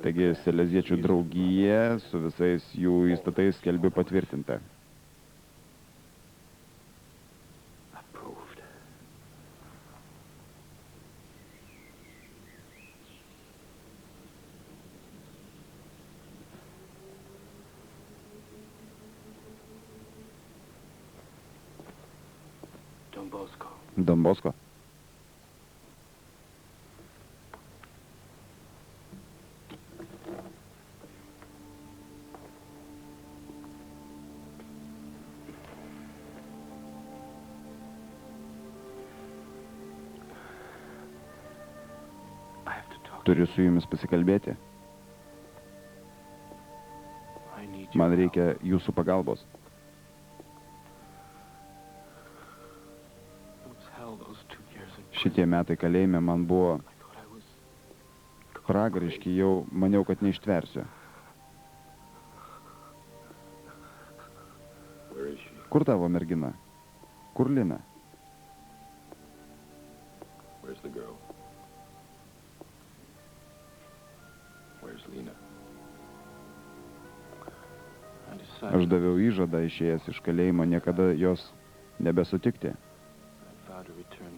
Taigi, Seleziečių draugija su visais jų įstatais skelbiu patvirtinta. Don Bosco. Don Bosco? Turiu su jumis pasikalbėti. Man reikia jūsų pagalbos. Šitie metai kalėjime man buvo pragariški, jau maniau, kad neištversiu. Kur tavo mergina? Kur Lina? Aš daviau įžadą išėjęs iš kalėjimo niekada jos nebesutikti.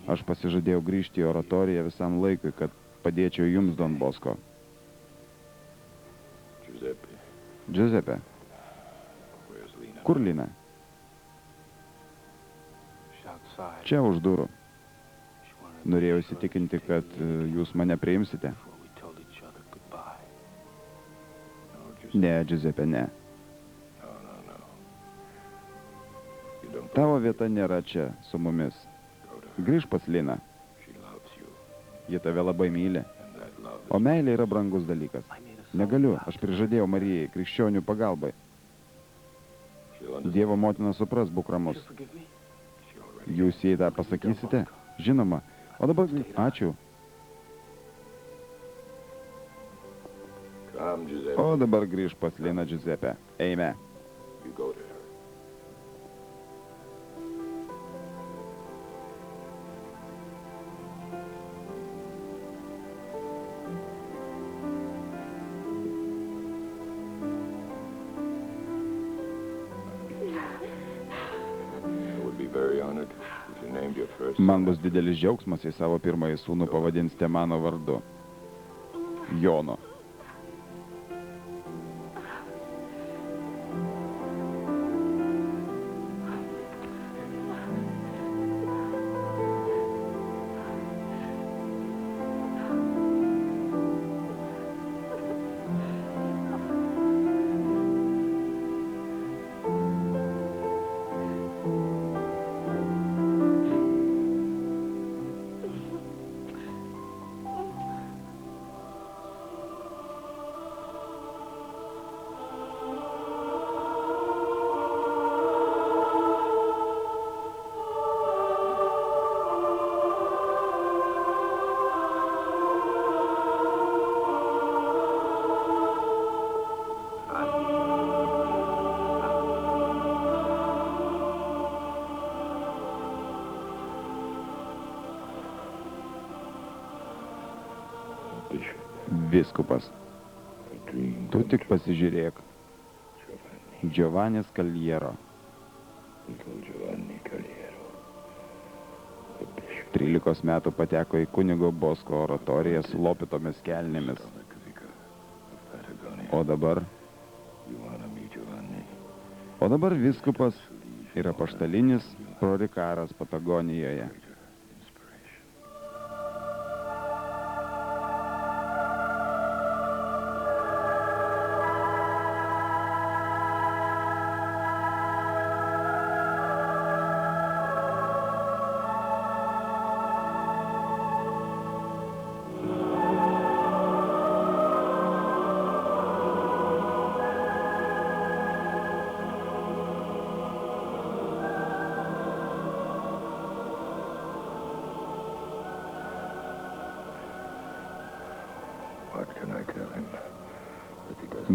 Aš pasižadėjau grįžti į oratoriją visam laikui, kad padėčiau jums, Don Bosco. Giuseppe. Kur Lina? Čia už durų. Norėjau įsitikinti, kad jūs mane priimsite. Ne, Giuseppe, ne. Tavo vieta nėra čia, su mumis. Grįžk pas Liną. Ji tave labai myli. O meilė yra brangus dalykas. Negaliu, aš prižadėjau Marijai, krikščionių pagalbai. Dievo motina supras, būk ramus. Jūs jai tą pasakysite? Žinoma. O dabar... Ačiū. O dabar grįžk pas Liną, Giuseppe. Eime. Man bus didelis džiaugsmas, jei savo pirmąjį sūnų pavadinsite mano vardu. Jono. Viskupas. Tu tik pasižiūrėk. Giovannis Kaliero. 13 metų pateko į kunigo Bosko oratoriją su lopytomis kelnėmis. O dabar viskupas yra apaštalinis prorikaras Patagonijoje.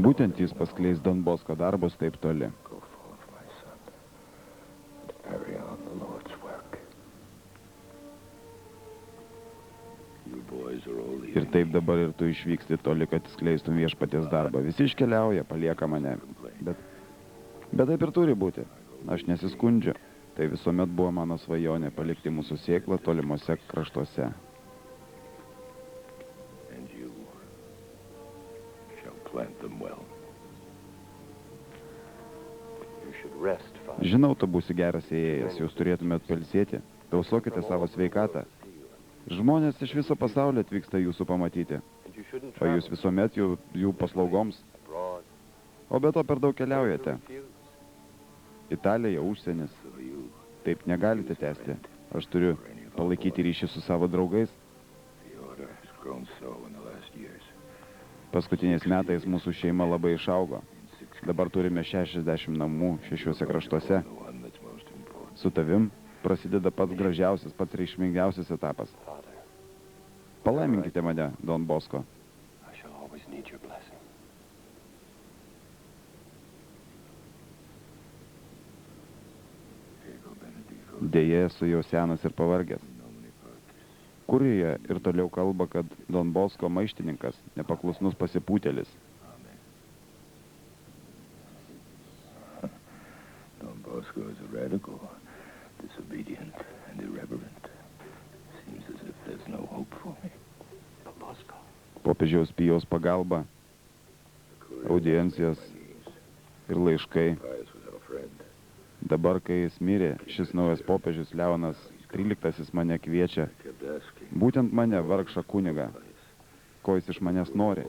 Būtent jis paskleis Don Bosco darbus taip toli. Ir taip dabar ir tu išvyksti toli, kad skleistum viešpaties darbą. Visi iškeliauja, palieka mane. Bet taip ir turi būti. Aš nesiskundžiu. Tai visuomet buvo mano svajonė palikti mūsų sėklą tolimuose kraštuose. Žinau, tu būsi geras ėjėjas, jūs turėtumėt pailsėti. Tausokite savo sveikatą. Žmonės iš viso pasaulio atvyksta jūsų pamatyti. O jūs visuomet jų paslaugoms. O be to per daug keliaujate. Italija, užsienis. Taip negalite tęsti. Aš turiu palaikyti ryšį su savo draugais. Paskutiniais metais mūsų šeima labai išaugo. Dabar turime 60 namų 6 kraštuose. Su tavim prasideda pats gražiausias, pats reikšmingiausias etapas. Palaiminkite mane, Don Bosko. Deja, esu jau senas ir pavargęs. Kurijoje ir toliau kalba, kad Don Bosko maištininkas, nepaklusnus pasipūtėlis. Don Bosco is a radical, disobedient and irreverent. Seems as if there's no hope for me. Don Bosco. Popiežiaus Pijaus pagalba, audiencijos ir laiškai. Dabar, kai jis mirė, šis naujas popiežius Leonas XIII mane kviečia, būtent mane, vargšą kunigą, ko jis iš manęs nori.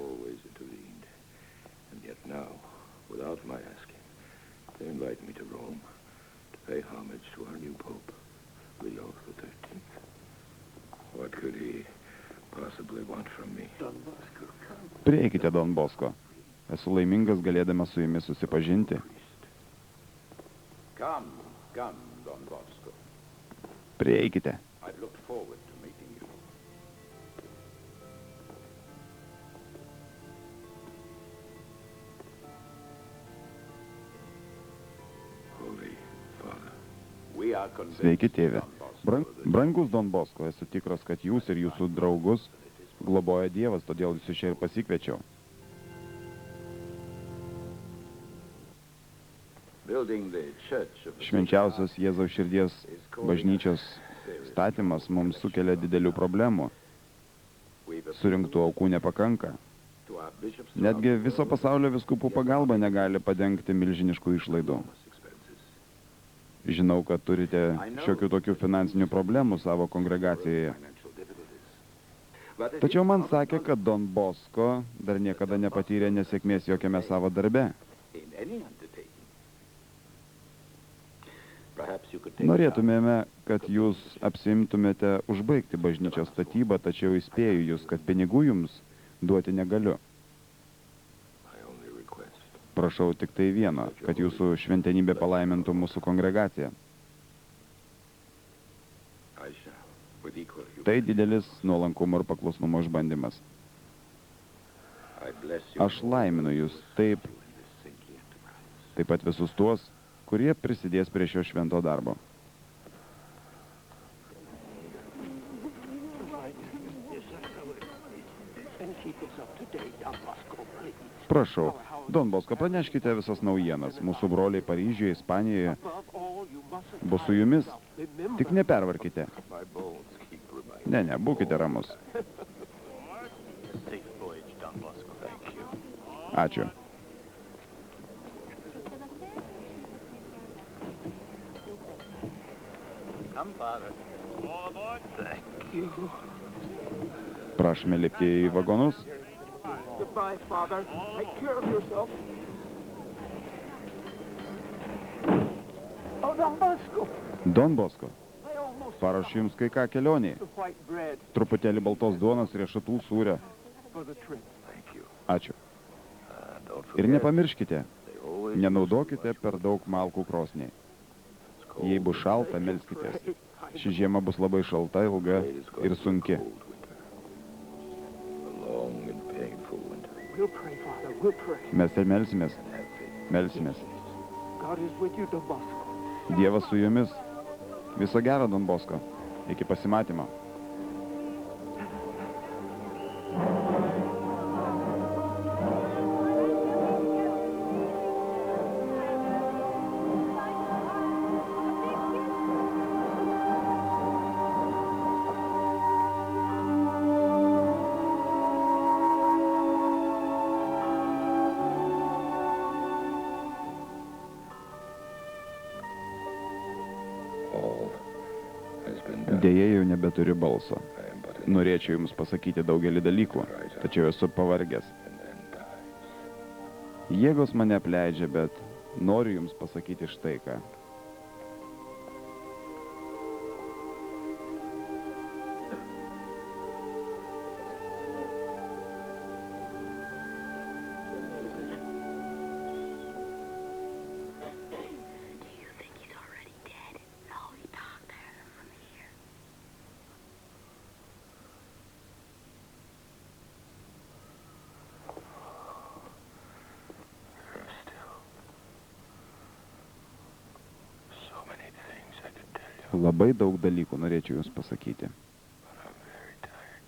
Prieikite, Don Bosko. Esu laimingas galėdamas su jumis susipažinti. Come, Don Bosco. Prieikite. I looked forward to meeting you. Holy Father. We are convinced, Sveiki, tėve. Don Bosco, Brangus Don Bosko, esu tikras, kad jūs ir jūsų draugus globoja Dievas, todėl jūs čia ir pasikviečiau. Švenčiausios Jėzaus širdies bažnyčios statymas mums sukelia didelių problemų. Surinktų aukų nepakanka. Netgi viso pasaulio vyskupų pagalba negali padengti milžiniškų išlaidų. Žinau, kad turite šiokių tokių finansinių problemų savo kongregacijoje. Tačiau man sakė, kad Don Bosko dar niekada nepatyrė nesėkmės jokiame savo darbe. Norėtumėme, kad jūs apsiimtumėte užbaigti bažnyčios statybą, tačiau įspėju jūs, kad pinigų jums duoti negaliu. Prašau tik tai vieno, kad jūsų šventenybė palaimintų mūsų kongregaciją. Tai didelis nuolankumo ir paklusnumo išbandymas. Aš laiminu jūs taip pat visus tuos, kurie prisidės prie šio švento darbo. Prašau, Don Bosko, praneškite visas naujienas. Mūsų broliai Paryžiuje, Ispanijoje bus su jumis. Tik nepervarkite. Ne, būkite ramus. Ačiū. Prašome lipti į vagonus. Goodbye, Father. Take care of yourself. Oh, Don Bosco. Don Bosko, parašu jums kai ką kelionėje. Truputėlį baltos duonos, riešutų, sūrio. Ačiū. Ir nepamirškite, nenaudokite per daug malkų krosniai. Jei bus šalta, melskitės. Ši žiema bus labai šalta, ilga ir sunki. Mes ir melsimės. Dievas su jumis. Viso gero, Don Bosko. Iki pasimatymo. All has been done. Dėja jau nebeturiu balso. I am but an Norėčiau Jums pasakyti daugelį dalykų, tačiau esu pavargęs. and then dies. Jėgos mane apleidžia, bet noriu Jums pasakyti štai ką. Do you think he's already dead? No, he talked better from here. There are still so many things I could tell you, Labai daug dalykų norėčiau Jums pasakyti. but I'm very tired.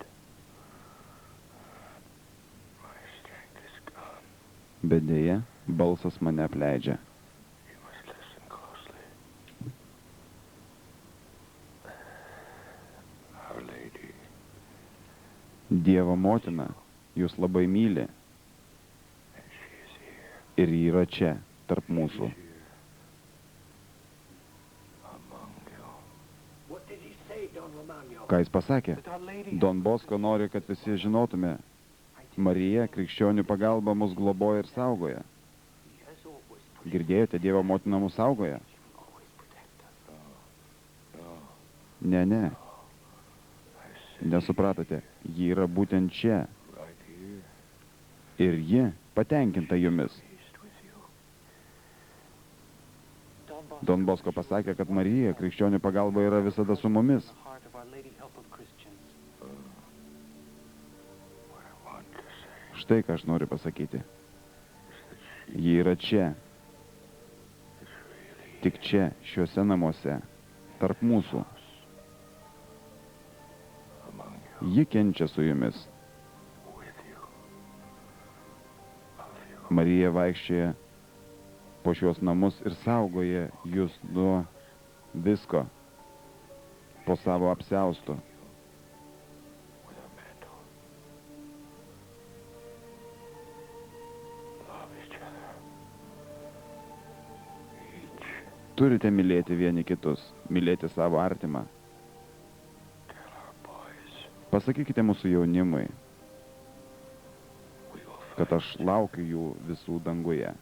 My strength is gone. Bet dėja, balsas mane apleidžia. You must listen closely. Our Lady, Dievo motina Jūs labai myli and she is here ir ji yra čia, tarp mūsų. among you. What did he say, Don Romano? Ką Jis pasakė? That our lady... Don Bosko nori, kad visi žinotume. Marija, krikščionių pagalba, mus globoja ir saugoja. He has always put Girdėjote, Dievo motina mus saugoja? always protect us. Ne, ne. I see Nesupratote, ji yra būtent čia. right here, Ir ji patenkinta Jumis. pleased with you. Don Don Bosko pasakė, kad Marija, krikščionių pagalba, yra visada su mumis. the heart of Our Lady Help of Christians. What I want to say Štai ką aš noriu pasakyti. is that she Ji yra čia, is really tik čia, šiuose namuose, tarp mūsų. among you, Ji kenčia su Jumis. with you, of you. Marija vaikščioja po šios namus ir saugoja Jūs nuo visko, po savo apsiaustu. With a mantle. Love each other. Each. Turite mylėti vieni kitus, mylėti savo artimą. Tell our boys Pasakykite mūsų jaunimui, we will kad aš laukiu jų visų danguje.